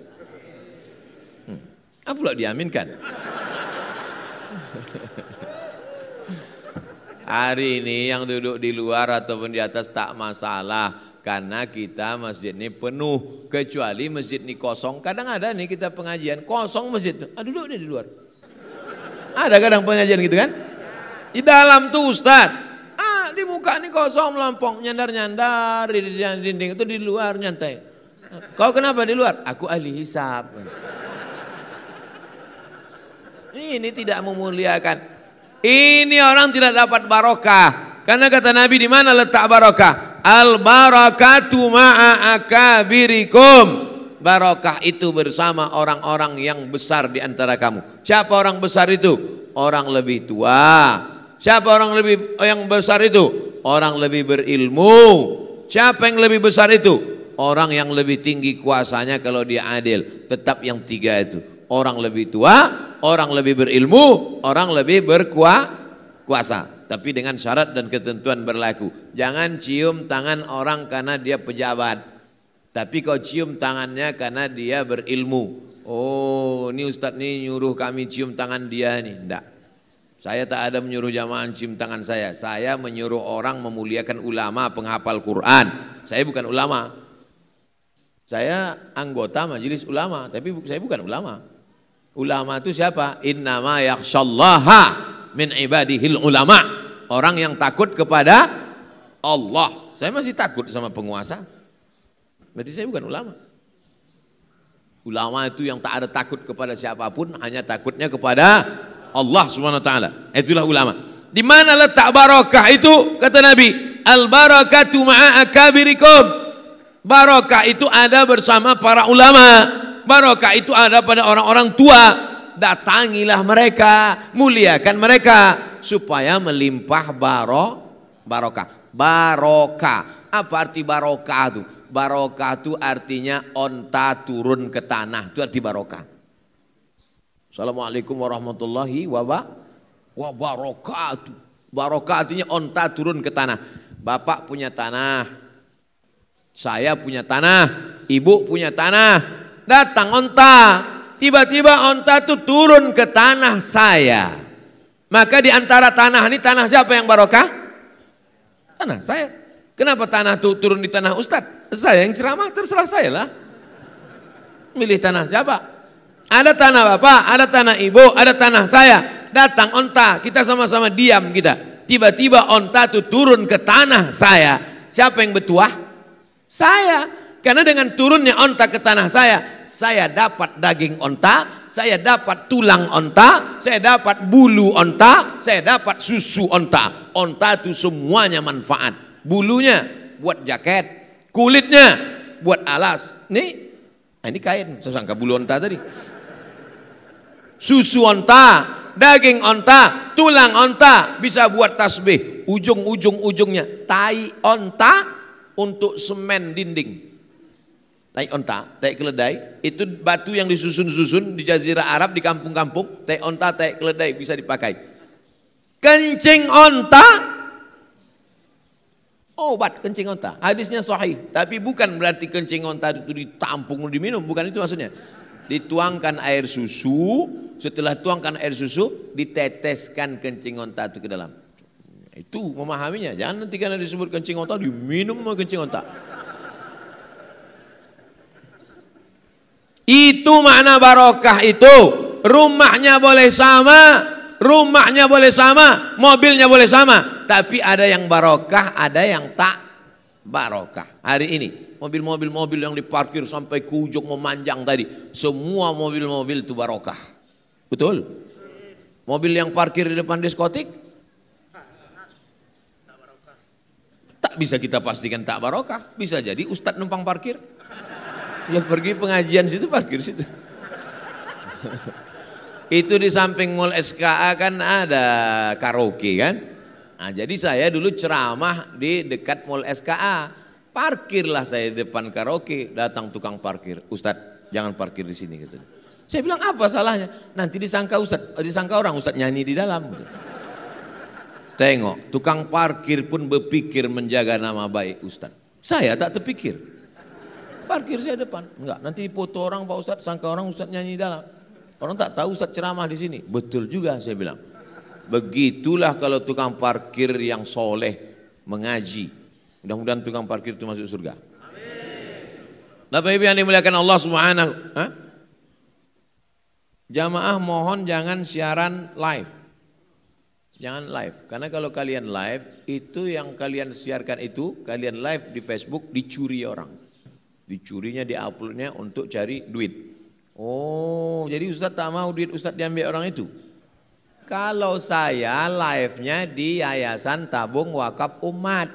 Apa pula diaminkan? Hari ini yang duduk di luar ataupun di atas tak masalah, karena kita masjid ini penuh. Kecuali masjid ini kosong. Kadang ada nih kita pengajian kosong masjid tuh. Duduk dia di luar. Ada kadang pengajian gitu kan? Di dalam tuh Ustaz. Di muka ini kosong melampong, nyandar-nyandar di dinding itu, di luar nyantai. Kau kenapa di luar? Aku ahli hisab. Ini tidak memuliakan. Ini orang tidak dapat barokah. Karena kata Nabi, di mana letak barokah? Al barakatu ma'a akabirikum. Barokah itu bersama orang-orang yang besar di antara kamu. Siapa orang besar itu? Orang lebih tua. Siapa orang yang besar itu? Orang lebih berilmu. Siapa yang lebih besar itu? Orang yang lebih tinggi kuasanya kalau dia adil. Tetap yang tiga itu. Orang lebih tua, orang lebih berilmu, orang lebih berkuasa. Tapi dengan syarat dan ketentuan berlaku. Jangan cium tangan orang karena dia pejabat. Tapi kau cium tangannya karena dia berilmu. Oh, ini Ustadz ini nyuruh kami cium tangan dia nih. Enggak. Saya tak ada menyuruh jamaah cium tangan saya. Saya menyuruh orang memuliakan ulama penghafal Quran. Saya bukan ulama. Saya anggota majelis ulama, tapi saya bukan ulama. Ulama itu siapa? Innama yakhshallaha min ibadihil ulama. Orang yang takut kepada Allah. Saya masih takut sama penguasa. Berarti saya bukan ulama. Ulama itu yang tak ada takut kepada siapapun, hanya takutnya kepada Allah Subhanahu wa taala. Itulah ulama. Di mana letak barokah itu? Kata Nabi, al barakatu ma'a akabirikum. Barokah itu ada bersama para ulama. Barokah itu ada pada orang-orang tua. Datangilah mereka, muliakan mereka supaya melimpah barokah. Barokah. Apa arti barokah itu? Barokah itu artinya onta turun ke tanah. Itu arti barokah. Assalamualaikum warahmatullahi wabarakatuh. Barokah artinya onta turun ke tanah. Bapak punya tanah. Saya punya tanah. Ibu punya tanah. Datang onta. Tiba-tiba onta itu turun ke tanah saya. Maka di antara tanah ini, tanah siapa yang barokah? Tanah saya. Kenapa tanah itu turun di tanah Ustadz? Saya yang ceramah, terserah saya lah. Milih tanah siapa? Ada tanah bapak, ada tanah ibu, ada tanah saya. Datang onta, kita sama-sama diam kita. Tiba-tiba onta itu turun ke tanah saya. Siapa yang bertuah? Saya. Karena dengan turunnya onta ke tanah saya dapat daging onta, saya dapat tulang onta, saya dapat bulu onta, saya dapat susu onta. Onta itu semuanya manfaat. Bulunya buat jaket, kulitnya buat alas. Ini kain, saya sangka bulu onta tadi. Susu onta, daging onta, tulang onta bisa buat tasbih. Ujung-ujungnya tai onta untuk semen dinding. Tai onta, tai keledai, itu batu yang disusun-susun di jazirah Arab, di kampung-kampung. Tai onta, tai keledai bisa dipakai. Kencing onta, obat kencing onta. Hadisnya sahih, tapi bukan berarti kencing onta itu ditampung diminum, bukan itu maksudnya. Dituangkan air susu, setelah tuangkan air susu diteteskan kencing onta itu ke dalam. Itu memahaminya. Jangan nanti karena disebut kencing onta diminum sama kencing onta. Itu makna barokah itu. Rumahnya boleh sama, mobilnya boleh sama, tapi ada yang barokah, ada yang tak barokah. Hari ini mobil-mobil yang diparkir sampai ke ujung memanjang tadi, semua mobil-mobil itu barokah. Betul? Mobil yang parkir di depan diskotik tak bisa kita pastikan tak barokah. Bisa jadi ustadz numpang parkir. Ya pergi pengajian situ parkir situ. Itu di samping Mall SKA kan ada karaoke kan. Nah, jadi saya dulu ceramah di dekat Mall SKA. Parkirlah saya di depan karaoke. Datang tukang parkir, Ustadz jangan parkir di sini gitu. Saya bilang apa salahnya? Nanti disangka orang Ustadz nyanyi di dalam. Gitu. Tengok tukang parkir pun berpikir menjaga nama baik Ustadz. Saya tak terpikir. Parkir saya depan, enggak, nanti foto orang Pak Ustadz, sangka orang Ustadz nyanyi dalam. Orang tak tahu Ustadz ceramah di sini. Betul juga saya bilang. Begitulah kalau tukang parkir yang soleh mengaji. Mudah-mudahan tukang parkir itu masuk surga. Amin. Bapak Ibu yang dimuliakan Allah Subhanahu. Jamaah mohon jangan siaran live. Jangan live, karena kalau kalian live, itu yang kalian siarkan itu, kalian live di Facebook dicuri orang. Dicurinya, diuploadnya untuk cari duit. Oh, jadi Ustadz tak mau duit Ustadz diambil orang itu. Kalau saya live-nya di Yayasan Tabung Wakaf Umat.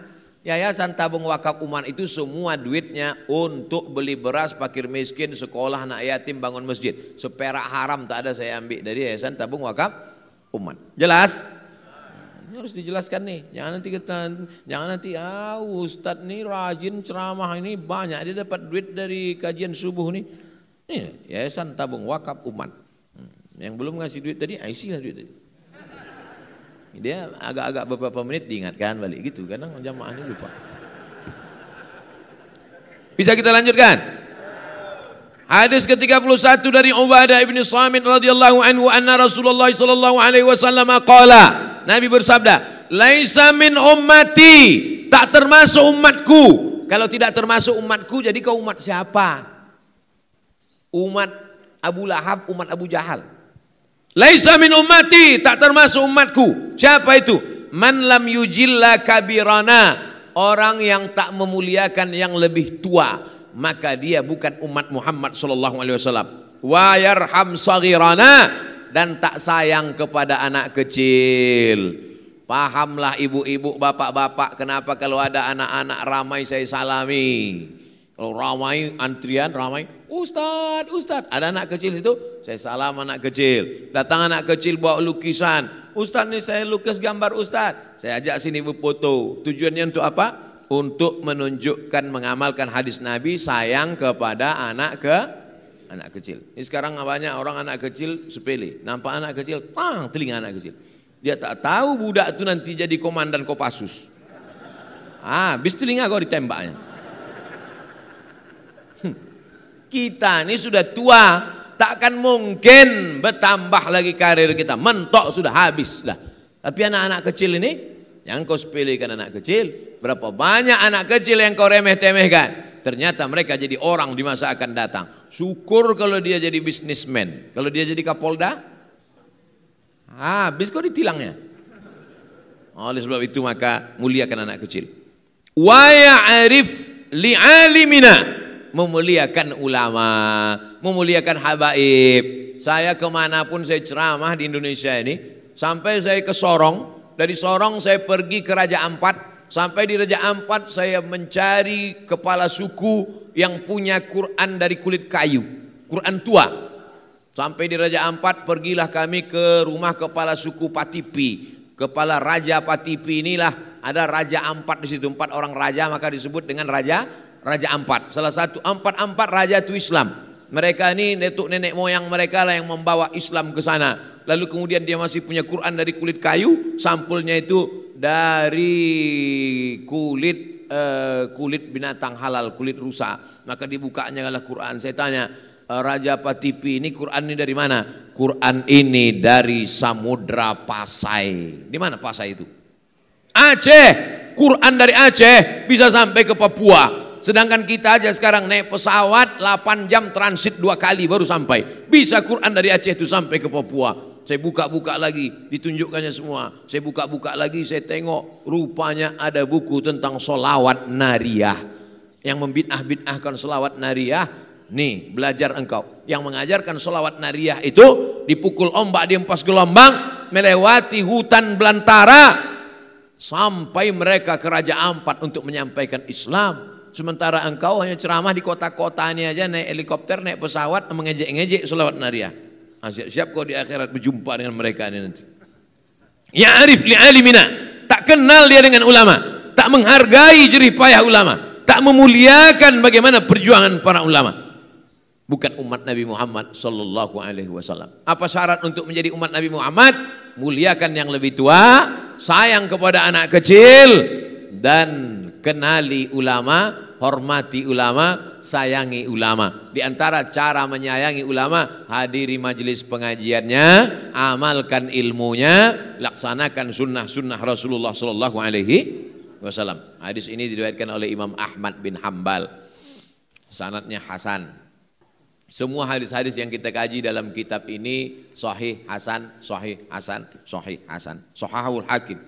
Yayasan Tabung Wakaf Umat itu semua duitnya untuk beli beras, fakir miskin, sekolah anak yatim, bangun masjid. Seperak haram tak ada saya ambil dari Yayasan Tabung Wakaf Umat. Jelas? Ini harus dijelaskan nih. Jangan nanti Ustadz nih rajin ceramah ini banyak, dia dapat duit dari kajian subuh nih. Nih Yayasan Tabung Wakaf Umat. Yang belum ngasih duit tadi, isilah duit tadi. Dia agak-agak beberapa menit diingatkan balik gitu, kadang jamaahnya lupa. Bisa kita lanjutkan? Hadis ke-31 dari Ubadah bin Samit radhiyallahu anhu anna Rasulullah sallallahu alaihi wasallam qala, Nabi bersabda, "Laisa min ummati," tak termasuk umatku. Kalau tidak termasuk umatku, jadi kau umat siapa? Umat Abu Lahab, umat Abu Jahal. Laisa min ummati, tak termasuk umatku. Siapa itu? Man lam yujilla kabirana, orang yang tak memuliakan yang lebih tua, maka dia bukan umat Muhammad sallallahu alaihi wasallam. Wa yarham saghirana, dan tak sayang kepada anak kecil. Pahamlah ibu-ibu, bapak-bapak, kenapa kalau ada anak-anak ramai saya salami. Kalau ramai antrian ramai, Ustadz, Ustadz, ada anak kecil situ, saya salam anak kecil. Datang anak kecil bawa lukisan, Ustadz nih saya lukis gambar Ustadz, saya ajak sini berfoto. Tujuannya untuk apa? Untuk menunjukkan, mengamalkan hadis Nabi, sayang kepada anak kecil. Ini sekarang banyak orang anak kecil sepele, nampak anak kecil, telinga anak kecil. Dia tak tahu budak itu nanti jadi komandan Kopassus. Habis telinga kau ditembaknya. Kita ini sudah tua, takkan mungkin bertambah lagi karir kita, mentok sudah habis lah. Tapi anak-anak kecil ini, yang kau sepelekan anak kecil, berapa banyak anak kecil yang kau remeh-temehkan, ternyata mereka jadi orang di masa akan datang. Syukur kalau dia jadi bisnismen, kalau dia jadi Kapolda, habis kau ditilangnya. Oleh sebab itu maka muliakan anak kecil. Wa ya'rif li'alimina, memuliakan ulama, memuliakan habaib. Saya kemanapun saya ceramah di Indonesia ini, sampai saya ke Sorong, dari Sorong saya pergi ke Raja Ampat, sampai di Raja Ampat saya mencari kepala suku yang punya Quran dari kulit kayu, Quran tua. Sampai di Raja Ampat pergilah kami ke rumah kepala suku Patipi, kepala Raja Patipi. Inilah ada Raja Ampat di situ, 4 orang raja, maka disebut dengan Raja Ampat. Salah satu empat raja itu Islam. Mereka ini nenek moyang mereka lah yang membawa Islam ke sana. Lalu kemudian dia masih punya Quran dari kulit kayu, sampulnya itu dari kulit binatang halal, kulit rusa. Maka dibukanya adalah Quran. Saya tanya, Raja Patipi ini Quran ini dari mana? Quran ini dari Samudra Pasai. Di mana Pasai itu? Aceh. Quran dari Aceh bisa sampai ke Papua. Sedangkan kita aja sekarang naik pesawat 8 jam transit 2 kali baru sampai. Bisa Quran dari Aceh itu sampai ke Papua. Saya buka-buka lagi, ditunjukkannya semua. Saya buka-buka lagi, saya tengok rupanya ada buku tentang sholawat nariyah. Yang membid'ah-bid'ahkan sholawat nariyah, nih belajar engkau. Yang mengajarkan sholawat nariyah itu dipukul ombak, diempas gelombang, melewati hutan belantara, sampai mereka ke Raja Ampat untuk menyampaikan Islam. Sementara engkau hanya ceramah di kota-kota ini aja, naik helikopter, naik pesawat, mengejek-ngejek sholawat nariyah. Siap-siap kau di akhirat berjumpa dengan mereka ini nanti. Ya'rif li'alimina, tak kenal dia dengan ulama, tak menghargai jerih payah ulama, tak memuliakan bagaimana perjuangan para ulama. Bukan umat Nabi Muhammad sallallahu alaihi wasallam. Apa syarat untuk menjadi umat Nabi Muhammad? Muliakan yang lebih tua, sayang kepada anak kecil, dan kenali ulama, hormati ulama, sayangi ulama. Di antara cara menyayangi ulama, hadiri majelis pengajiannya, amalkan ilmunya, laksanakan sunnah-sunnah Rasulullah sallallahu alaihi wasallam. Hadis ini diriwayatkan oleh Imam Ahmad bin Hambal. Sanadnya hasan. Semua hadis-hadis yang kita kaji dalam kitab ini sahih hasan, sahih hasan, sahih hasan. Shahahul Hakim.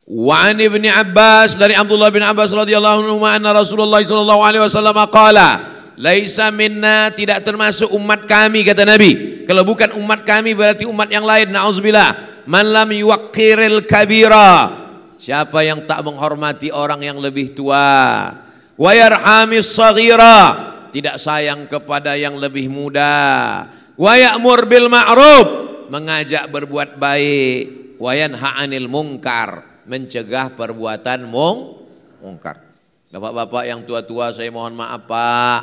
Wa an Ibnu Abbas, dari Abdullah bin Abbas radhiyallahu anhu, anna Rasulullah sallallahu alaihi wasallam qala, laisa minna, tidak termasuk umat kami, kata Nabi. Kalau bukan umat kami berarti umat yang lain, naudzubillah. Man lam yuwaqqiril kabira, siapa yang tak menghormati orang yang lebih tua, wa yarhamis shaghira, tidak sayang kepada yang lebih muda, wa ya'mur bil ma'ruf, mengajak berbuat baik, wa yanha 'anil munkar, mencegah perbuatan mungkar. Bapak-bapak yang tua-tua, saya mohon maaf Pak,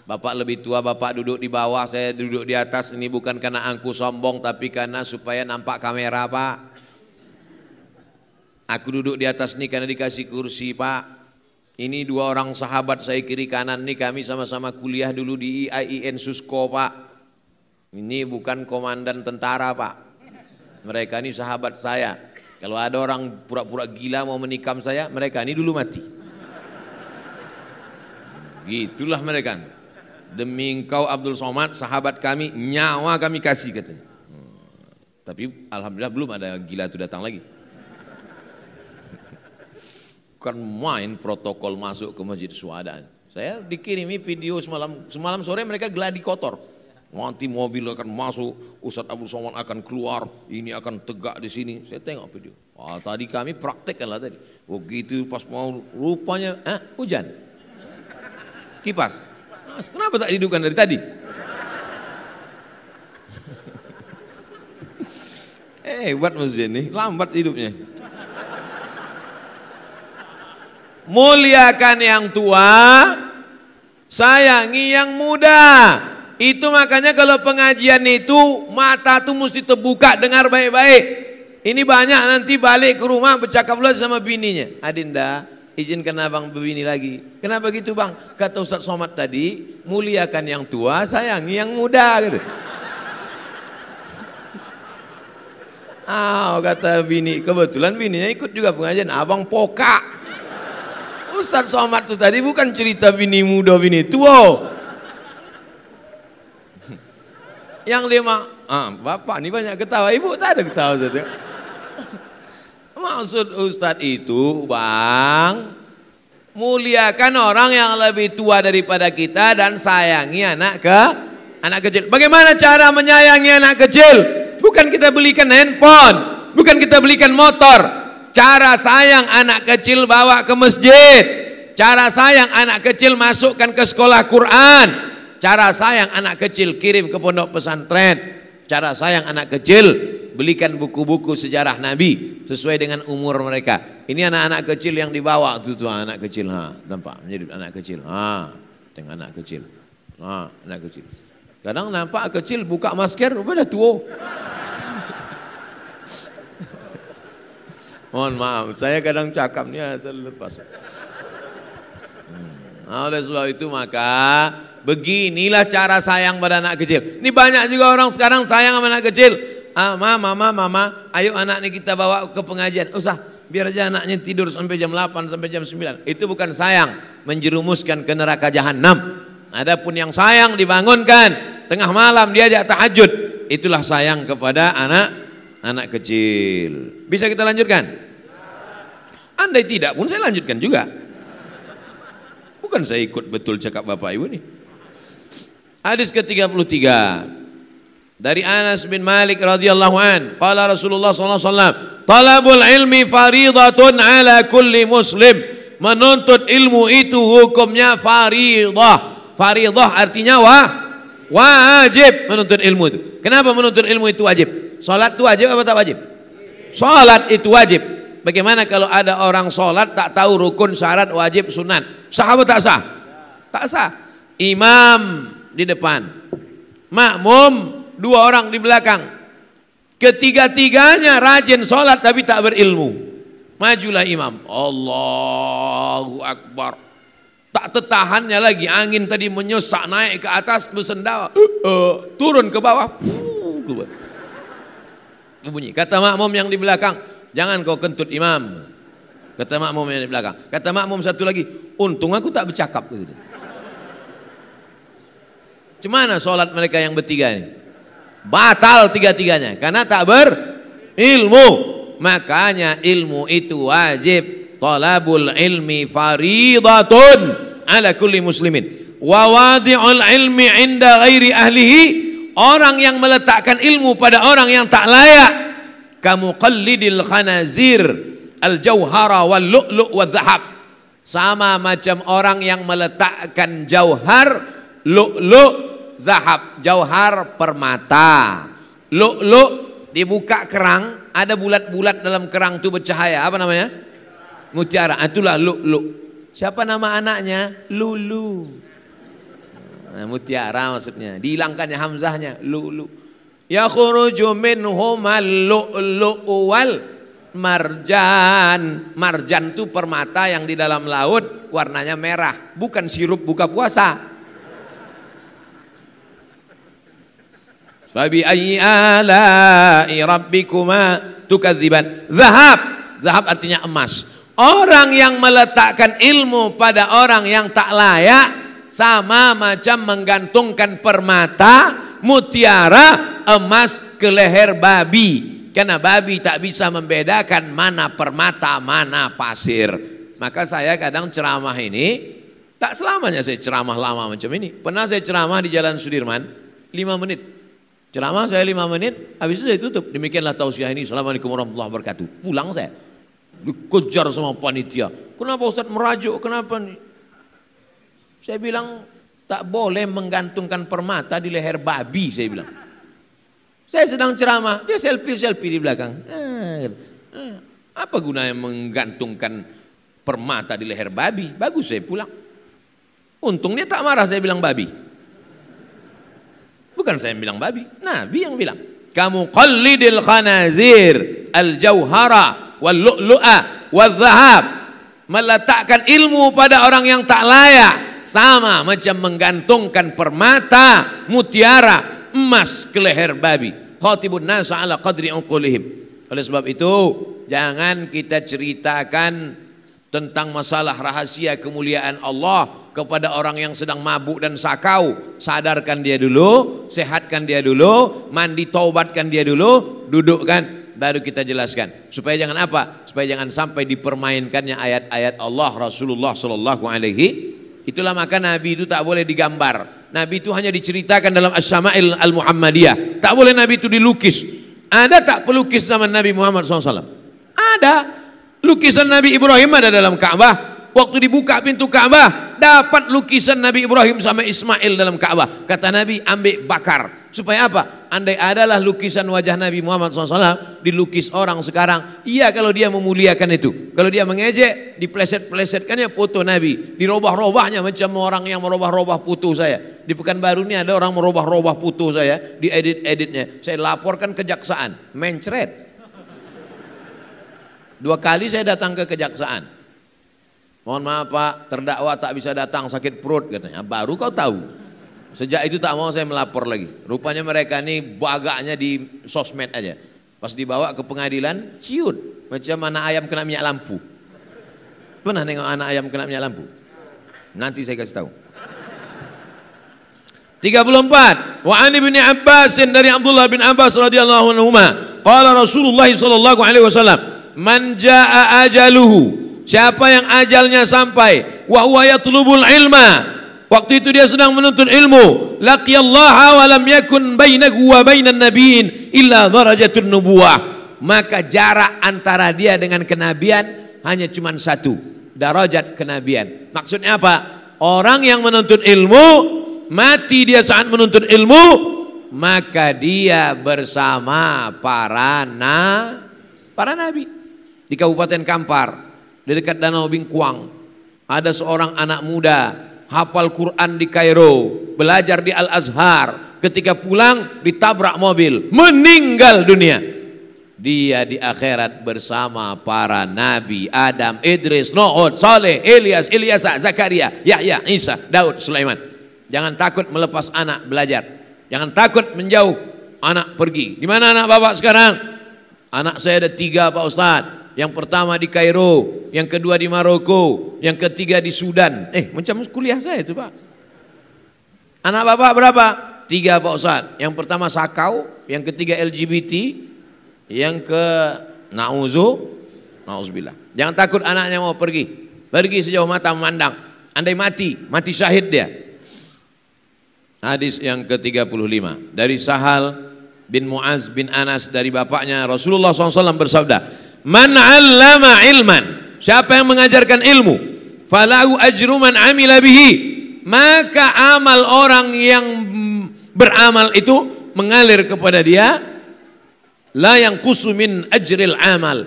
Bapak lebih tua, Bapak duduk di bawah, saya duduk di atas. Ini bukan karena aku sombong, tapi karena supaya nampak kamera Pak. Aku duduk di atas ini karena dikasih kursi Pak. Ini dua orang sahabat saya kiri kanan nih, kami sama-sama kuliah dulu di IAIN Susko Pak. Ini bukan komandan tentara Pak. Mereka ini sahabat saya. Kalau ada orang pura-pura gila mau menikam saya, mereka ini dulu mati. Gitulah mereka. Demi engkau Abdul Somad, sahabat kami, nyawa kami kasih katanya. Tapi alhamdulillah belum ada gila itu datang lagi. Bukan main protokol masuk ke Masjid Syuhada. Saya dikirimi video semalam sore mereka geladi kotor. Nanti mobil akan masuk, Ustadz Abdul Somad akan keluar, ini akan tegak di sini. Saya tengok video. Wah, tadi kami praktek lah tadi. Begitu pas mau rupanya hujan. Kipas. Kenapa tak dihidupkan dari tadi? Hebat masjid ini, lambat hidupnya. Muliakan yang tua, sayangi yang muda. Itu makanya kalau pengajian itu mata tuh mesti terbuka, dengar baik-baik. Ini banyak nanti balik ke rumah bercakaplah sama bininya. Adinda, izinkan abang begini lagi. Kenapa gitu bang? Kata Ustadz Somad tadi, muliakan yang tua, sayangi yang muda gitu. Kata bini, kebetulan bininya ikut juga pengajian, abang poka. Ustadz Somad tuh tadi bukan cerita bini muda, bini tua. Yang lima, bapak ini banyak ketawa, ibu tak ada ketawa saja. Maksud Ustadz itu bang, muliakan orang yang lebih tua daripada kita dan sayangi anak kecil. Bagaimana cara menyayangi anak kecil? Bukan kita belikan handphone, bukan kita belikan motor. Cara sayang anak kecil bawa ke masjid. Cara sayang anak kecil masukkan ke sekolah Quran. Cara sayang anak kecil kirim ke pondok pesantren. Cara sayang anak kecil belikan buku-buku sejarah Nabi sesuai dengan umur mereka. Ini anak-anak kecil yang dibawa tuh anak kecil, nampak menjadi anak kecil, tengok anak kecil, anak kecil. Kadang nampak kecil buka masker, udah tua. Mohon maaf, saya kadang cakap nih asal lepas. Oleh sebab itu maka beginilah cara sayang pada anak kecil. Ini banyak juga orang sekarang sayang sama anak kecil. Mama, ayo anak ini kita bawa ke pengajian. Usah, biar aja anaknya tidur sampai jam 8 sampai jam 9. Itu bukan sayang, menjerumuskan ke neraka jahanam. Adapun yang sayang dibangunkan tengah malam diajak tahajud, itulah sayang kepada anak kecil. Bisa kita lanjutkan? Andai tidak pun saya lanjutkan juga. Bukan saya ikut betul cakap Bapak Ibu nih. Hadis ke-33 dari Anas bin Malik radhiyallahu an, qala Rasulullah sallallahu alaihi wasallam, talabul ilmi faridatun ala kulli muslim. Menuntut ilmu itu hukumnya faridah. Faridah artinya wajib menuntut ilmu itu. Kenapa menuntut ilmu itu wajib? Salat itu wajib apa tak wajib? Salat itu wajib. Bagaimana kalau ada orang salat tak tahu rukun, syarat, wajib, sunat? Sah atau tak sah? Tak sah. Imam di depan, makmum dua orang di belakang, ketiga-tiganya rajin sholat tapi tak berilmu. Majulah imam, Allahu Akbar, tak tertahannya lagi, angin tadi menyesak naik ke atas bersendawa, turun ke bawah, bunyi. Kata makmum yang di belakang, jangan kau kentut imam. Kata makmum yang di belakang. Kata makmum satu lagi, untung aku tak bercakap. Cemana sholat mereka yang bertiga ini? Batal tiga-tiganya karena tak berilmu. Makanya ilmu itu wajib. Talabul ilmi faridatun ala kulli muslimin. Wa wadi'ul ilmi inda ghairi ahlihi. Orang yang meletakkan ilmu pada orang yang tak layak, kamu qallidil khanazir, al-jauhara wal lu'lu' wal zahab. Sama macam orang yang meletakkan jauhar, lu'lu', zahab. Jauhar permata, lu'lu' dibuka kerang, ada bulat-bulat dalam kerang itu bercahaya, apa namanya? Mutiara. Itulah lu'lu'. Siapa nama anaknya? Lulu. Nah, mutiara maksudnya. Dihilangkannya hamzahnya, lu'lu'. Yakhruju minhumal lu'lu'u wal marjan. Marjan itu permata yang di dalam laut warnanya merah, bukan sirup buka puasa. Fabi ayyi ala'i rabbikuma tukadziban. Zahab, zahab artinya emas. Orang yang meletakkan ilmu pada orang yang tak layak sama macam menggantungkan permata, mutiara, emas ke leher babi. Karena babi tak bisa membedakan mana permata, mana pasir. Maka saya kadang ceramah ini, tak selamanya saya ceramah lama macam ini. Pernah saya ceramah di Jalan Sudirman 5 menit. Ceramah saya 5 menit, habis itu saya tutup. Demikianlah tausiah ini. Assalamualaikum warahmatullahi wabarakatuh. Pulang saya. Dikejar sama panitia. Kenapa Ustaz merajuk? Kenapa nih? Saya bilang tak boleh menggantungkan permata di leher babi, saya bilang. Saya sedang ceramah, dia selfie di belakang. Apa gunanya menggantungkan permata di leher babi? Bagus, saya pulang. Untung dia tak marah saya bilang babi. Bukan saya yang bilang babi, Nabi yang bilang. Kamu qallidil khanazir al-jauhara wal lu'lu'a wal zahab. Meletakkan ilmu pada orang yang tak layak sama macam menggantungkan permata, mutiara, emas ke leher babi. Khatibun nasa ala qadri uqulihim. Oleh sebab itu jangan kita ceritakan tentang masalah rahasia kemuliaan Allah kepada orang yang sedang mabuk dan sakau. Sadarkan dia dulu, sehatkan dia dulu, mandi taubatkan dia dulu, dudukkan, baru kita jelaskan. Supaya jangan apa? Supaya jangan sampai dipermainkannya ayat-ayat Allah, Rasulullah sallallahu alaihi. Itulah maka Nabi itu tak boleh digambar. Nabi itu hanya diceritakan dalam As-Syama'il Al-Muhammadiyah. Tak boleh Nabi itu dilukis. Ada tak pelukis zaman Nabi Muhammad SAW? Ada. Lukisan Nabi Ibrahim ada dalam Ka'bah. Waktu dibuka pintu Ka'bah, dapat lukisan Nabi Ibrahim sama Ismail dalam Ka'bah. Kata Nabi, ambil bakar. Supaya apa? Andai adalah lukisan wajah Nabi Muhammad SAW dilukis orang sekarang, iya kalau dia memuliakan itu. Kalau dia mengejek, dipleset-plesetkannya foto Nabi, dirobah-robahnya macam orang yang merobah-robah foto saya. Di Pekanbaru ini ada orang merobah-robah foto saya, diedit-editnya. Saya laporkan kejaksaan, mencret. 2 kali saya datang ke kejaksaan. Mohon maaf Pak, terdakwa tak bisa datang, sakit perut katanya. Baru kau tahu. Sejak itu tak mau saya melapor lagi. Rupanya mereka ini bagaknya di sosmed aja. Pas dibawa ke pengadilan, ciut. Macam anak ayam kena minyak lampu. Pernah nengok anak ayam kena minyak lampu? Nanti saya kasih tahu. 34. Wa an ibni Abbas, dari Abdullah bin Abbas radhiyallahu anhuma, qala Rasulullah sallallahu alaihi wasallam, man jaa ajaluhu, siapa yang ajalnya sampai, wa huwa yatlubul ilma, waktu itu dia sedang menuntut ilmu, laqiyallaha wa lam yakun bainahu wa bainan nabiyyin illa darajatun nubuwah, maka jarak antara dia dengan kenabian hanya cuma 1 darajat kenabian. Maksudnya apa? Orang yang menuntut ilmu, mati dia saat menuntut ilmu, maka dia bersama para nabi. Di Kabupaten Kampar, di dekat Danau Bingkuang, ada seorang anak muda hafal Quran di Kairo, belajar di Al-Azhar. Ketika pulang ditabrak mobil, meninggal dunia. Dia di akhirat bersama para nabi, Adam, Idris, Nuh, Saleh, Ilyas, Ilyasa, Zakaria, Yahya, Isa, Daud, Sulaiman. Jangan takut melepas anak belajar. Jangan takut menjauh anak pergi. Di mana anak bapak sekarang? Anak saya ada 3 Pak Ustadz. Yang pertama di Kairo, yang kedua di Maroko, yang ketiga di Sudan. Macam kuliah saya itu Pak. Anak bapak berapa? 3 Pak Ustadz. Yang pertama sakau, yang ketiga LGBT, yang ke na'udzubillah. Jangan takut anaknya mau pergi. Pergi sejauh mata memandang. Andai mati syahid dia. Hadis yang ke-35 dari Sahal bin Muaz bin Anas dari bapaknya, Rasulullah SAW bersabda, Man 'allama ilman, siapa yang mengajarkan ilmu, falahu ajru man 'amila bihi, maka amal orang yang beramal itu mengalir kepada dia. La yanqusu min ajril amal,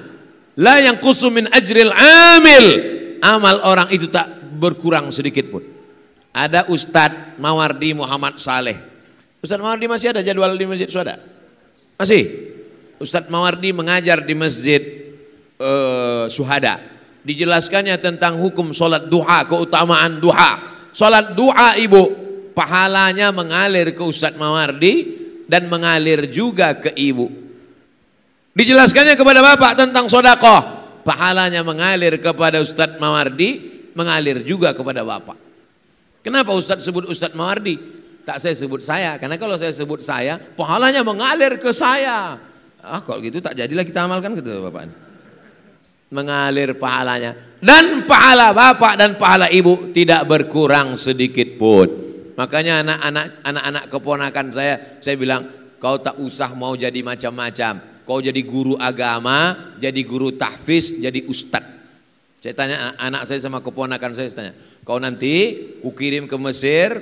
la yanqusu min ajril amil, amal orang itu tak berkurang sedikit pun. Ada Ustadz Mawardi Muhammad Saleh. Ustadz Mawardi masih ada jadwal di Masjid Syuhada? Masih. Ustadz Mawardi mengajar di Masjid Syuhada. Dijelaskannya tentang hukum sholat duha, keutamaan duha. Sholat duha ibu, pahalanya mengalir ke Ustadz Mawardi dan mengalir juga ke ibu. Dijelaskannya kepada bapak tentang sodakoh, pahalanya mengalir kepada Ustadz Mawardi, mengalir juga kepada bapak. Kenapa Ustadz sebut Ustadz Mawardi? Tak saya sebut saya, karena kalau saya sebut saya, pahalanya mengalir ke saya. Kalau gitu tak jadilah kita amalkan gitu bapak. Mengalir pahalanya, dan pahala bapak dan pahala ibu tidak berkurang sedikit pun. Makanya anak-anak keponakan saya bilang, kau tak usah mau jadi macam-macam. Kau jadi guru agama, jadi guru tahfiz, jadi ustad. Saya tanya anak saya sama keponakan saya tanya, kau nanti kukirim ke Mesir,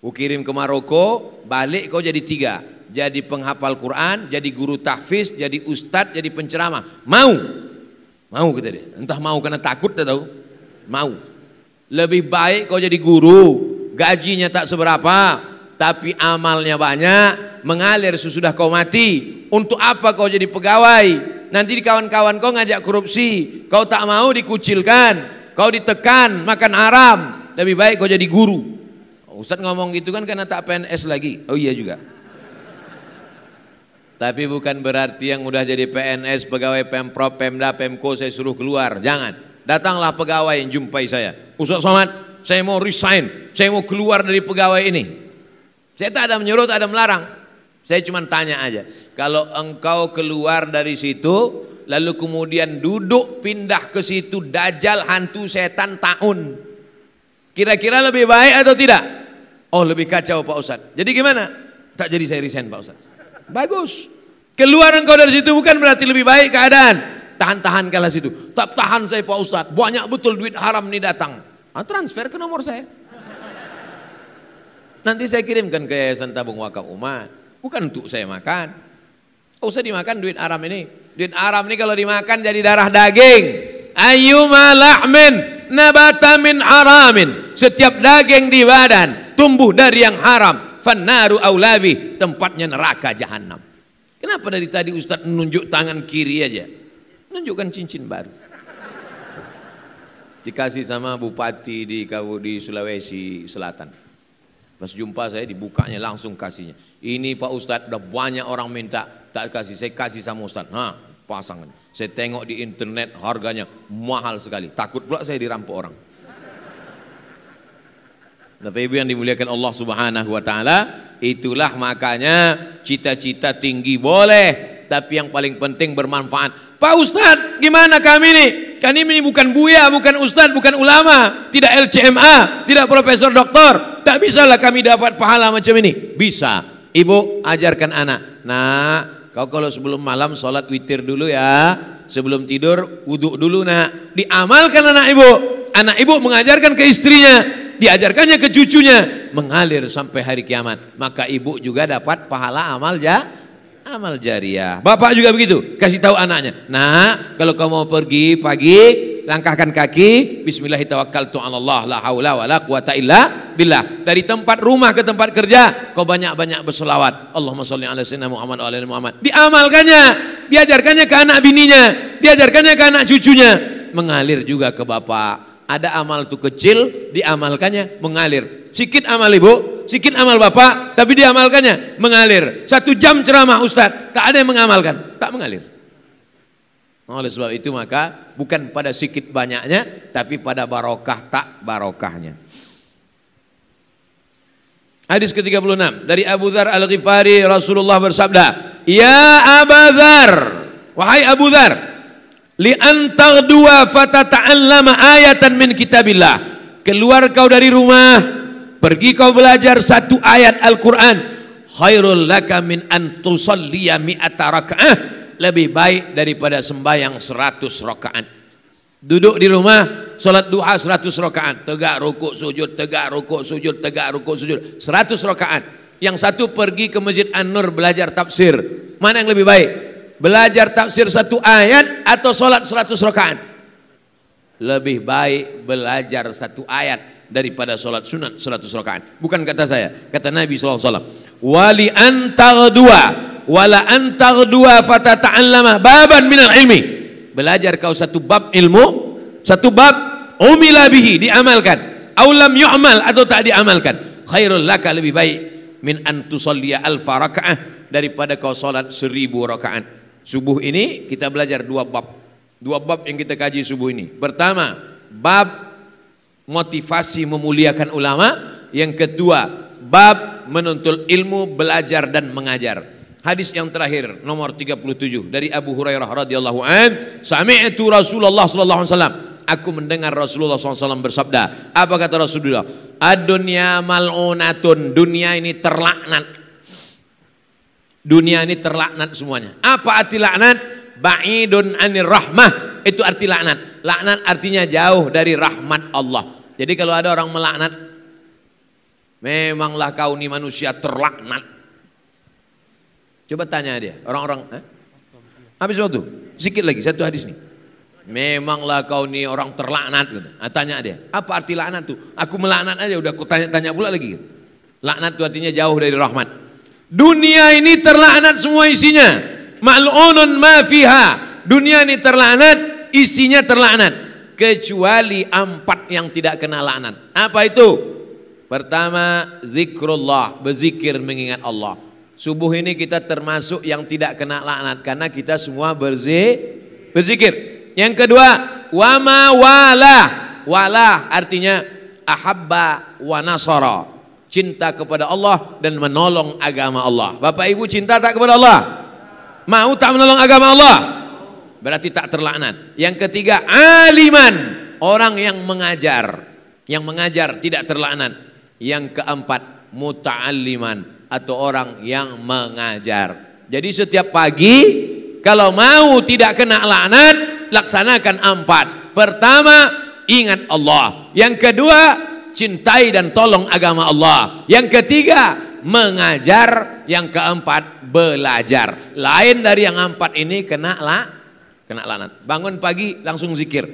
kukirim ke Maroko, balik kau jadi 3. Jadi penghafal Quran, jadi guru tahfiz, jadi ustad, jadi penceramah. Mau? Mau kata dia. Entah mau karena takut tak tahu. Mau. Lebih baik kau jadi guru, gajinya tak seberapa, tapi amalnya banyak, mengalir sesudah kau mati. Untuk apa kau jadi pegawai? Nanti di kawan-kawan kau ngajak korupsi, kau tak mau dikucilkan, kau ditekan, makan haram. Lebih baik kau jadi guru. Ustadz ngomong gitu kan karena tak PNS lagi. Oh iya juga. Tapi bukan berarti yang udah jadi PNS, pegawai Pemprov, Pemda, Pemko saya suruh keluar. Jangan. Datanglah pegawai yang jumpai saya. Ustadz Somad, saya mau resign, saya mau keluar dari pegawai ini. Saya tak ada menyuruh, tak ada melarang. Saya cuma tanya aja. Kalau engkau keluar dari situ, lalu kemudian duduk pindah ke situ, dajjal, hantu, setan, taun, kira-kira lebih baik atau tidak? Oh lebih kacau Pak Ustadz. Jadi gimana? Tak jadi saya resign Pak Ustadz. Bagus. Keluar engkau dari situ bukan berarti lebih baik keadaan. Tahan-tahan kalah situ. Tak tahan saya Pak Ustadz. Banyak betul duit haram nih datang. Transfer ke nomor saya. Nanti saya kirimkan ke Yayasan Tabung Wakaf Umat. Bukan untuk saya makan. Usah dimakan duit haram ini. Duit haram ini kalau dimakan jadi darah daging. Ayyuma lahmin nabata min haramin. Setiap daging di badan tumbuh dari yang haram. Fannaru aulabi, tempatnya neraka jahanam. Kenapa dari tadi Ustadz menunjuk tangan kiri aja? Menunjukkan cincin baru. Dikasih sama bupati di Sulawesi Selatan. Pas jumpa saya dibukanya langsung kasihnya. Ini Pak Ustadz udah banyak orang minta, tak kasih, saya kasih sama Ustadz. Nah pasang. Saya tengok di internet harganya mahal sekali. Takut pula saya dirampok orang. Bapak Ibu yang dimuliakan Allah Subhanahu wa taala, itulah makanya cita-cita tinggi boleh, tapi yang paling penting bermanfaat. Pak Ustadz, gimana kami nih? Kami ini bukan buya, bukan ustadz, bukan ulama, tidak LCMA, tidak profesor doktor. Tak bisalah kami dapat pahala macam ini. Bisa. Ibu ajarkan anak. Nah, kau kalau sebelum malam sholat witir dulu ya. Sebelum tidur wudhu dulu nak. Diamalkan anak ibu. Anak ibu mengajarkan ke istrinya, diajarkannya ke cucunya, mengalir sampai hari kiamat. Maka ibu juga dapat pahala amal jariah. Bapak juga begitu, kasih tahu anaknya. Nah, kalau kau mau pergi pagi, langkahkan kaki, bismillahirrahmanirrahim, la haula wala quwata illa billah. Dari tempat rumah ke tempat kerja, kau banyak-banyak berselawat. Allahumma sholli ala sayyidina Muhammad wa ala ali Muhammad. Diamalkannya, diajarkannya ke anak bininya, diajarkannya ke anak cucunya, mengalir juga ke bapak. Ada amal tuh kecil, diamalkannya mengalir. Sikit amal ibu, sikit amal bapak, tapi diamalkannya mengalir. 1 jam ceramah Ustadz, tak ada yang mengamalkan, tak mengalir. Oleh sebab itu maka bukan pada sikit banyaknya, tapi pada barokah tak barokahnya. Hadis ke-36 dari Abu Dzar Al-Ghifari, Rasulullah bersabda, "Ya Abu Dzar, wahai Abu Dzar, li antaghdua fatata'allama ayatan min kitabillah." Keluar kau dari rumah, pergi kau belajar 1 ayat Al-Quran. Khairul laka min an tusalliya mi'ata raka'ah. lebih baik daripada sembahyang 100 rakaat. Duduk di rumah, sholat duha 100 rakaat, tegak rukuk sujud, tegak rukuk sujud, tegak rukuk sujud, 100 rakaat. Yang satu pergi ke Masjid An-Nur belajar tafsir. Mana yang lebih baik? Belajar tafsir 1 ayat atau sholat 100 rakaat? Lebih baik belajar 1 ayat daripada sholat sunat 100 rakaat. Bukan kata saya, kata Nabi SAW. Wali antaghdua wala antaghdua fatata'allama baban minal ilmi. Belajar kau 1 bab ilmu, 1 bab umila bihi, diamalkan, aulam yu'mal, atau tak diamalkan, khairul laka, lebih baik, min antusalliya alfa rakaah, daripada kau salat 1000 rakaat. Subuh ini kita belajar 2 bab. 2 bab yang kita kaji subuh ini. Pertama, bab motivasi memuliakan ulama. Yang kedua, bab menuntut ilmu, belajar dan mengajar. Hadis yang terakhir nomor 37 dari Abu Hurairah radhiyallahu an, sami'tu Rasulullah sallallahu alaihi wasallam, aku mendengar Rasulullah SAW bersabda. Apa kata Rasulullah? Ad-dunya mal'unatun, dunia ini terlaknat. Dunia ini terlaknat semuanya. Apa arti laknat? Ba'idun anir rahmah, itu arti laknat. Laknat artinya jauh dari rahmat Allah. Jadi kalau ada orang melaknat, memanglah kau ni manusia terlaknat. Coba tanya dia, orang-orang, habis waktu, sedikit lagi, 1 hadis nih. Memanglah kau ni orang terlaknat. Tanya dia, apa arti laknat tuh? Aku melaknat aja, udah aku tanya-tanya pula lagi. Laknat itu artinya jauh dari rahmat. Dunia ini terlaknat semua isinya. Mal'unun ma fiha. Dunia ini terlaknat, isinya terlaknat. Kecuali 4 yang tidak kena laknat. Apa itu? Pertama, zikrullah, berzikir mengingat Allah. Subuh ini kita termasuk yang tidak kena laknat karena kita semua berzikir. Yang kedua, wama walah. Walah artinya ahabba wa nasara, cinta kepada Allah dan menolong agama Allah. Bapak Ibu cinta tak kepada Allah? Mau tak menolong agama Allah? Berarti tak terlaknat. Yang ketiga, aliman, orang yang mengajar. Yang mengajar tidak terlaknat. Yang keempat, muta'alliman, atau orang yang mengajar. Jadi setiap pagi kalau mau tidak kena laknat, laksanakan 4. Pertama, ingat Allah. Yang kedua, cintai dan tolong agama Allah. Yang ketiga, mengajar. Yang keempat, belajar. Lain dari yang 4 ini kena laknat. Bangun pagi langsung zikir.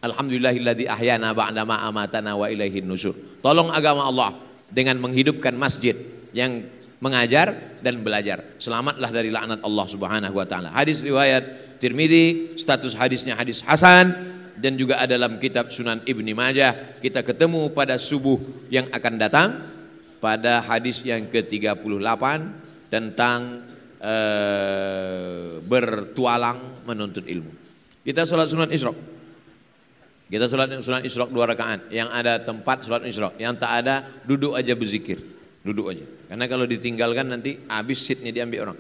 Alhamdulillahilladzi ahyana ba'dama amatana wa ilaihin nusyur. Tolong agama Allah dengan menghidupkan masjid yang mengajar dan belajar. Selamatlah dari laknat Allah Subhanahu wa taala. Hadis riwayat Tirmidzi, status hadisnya hadis hasan, dan juga ada dalam kitab Sunan Ibni Majah. Kita ketemu pada subuh yang akan datang pada hadis yang ke-38 tentang bertualang menuntut ilmu. Kita sholat sunat Isra'. Kita sholat sunat Isra' 2 rakaat. Yang ada tempat sholat Isra', yang tak ada duduk aja berzikir. Duduk aja. Karena kalau ditinggalkan nanti habis seatnya diambil orang.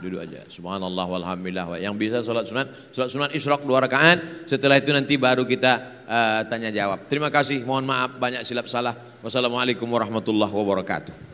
Duduk aja. Subhanallah walhamdulillah. Yang bisa sholat sunat Isra' 2 rakaat. Setelah itu nanti baru kita tanya jawab. Terima kasih. Mohon maaf banyak silap salah. Wassalamualaikum warahmatullahi wabarakatuh.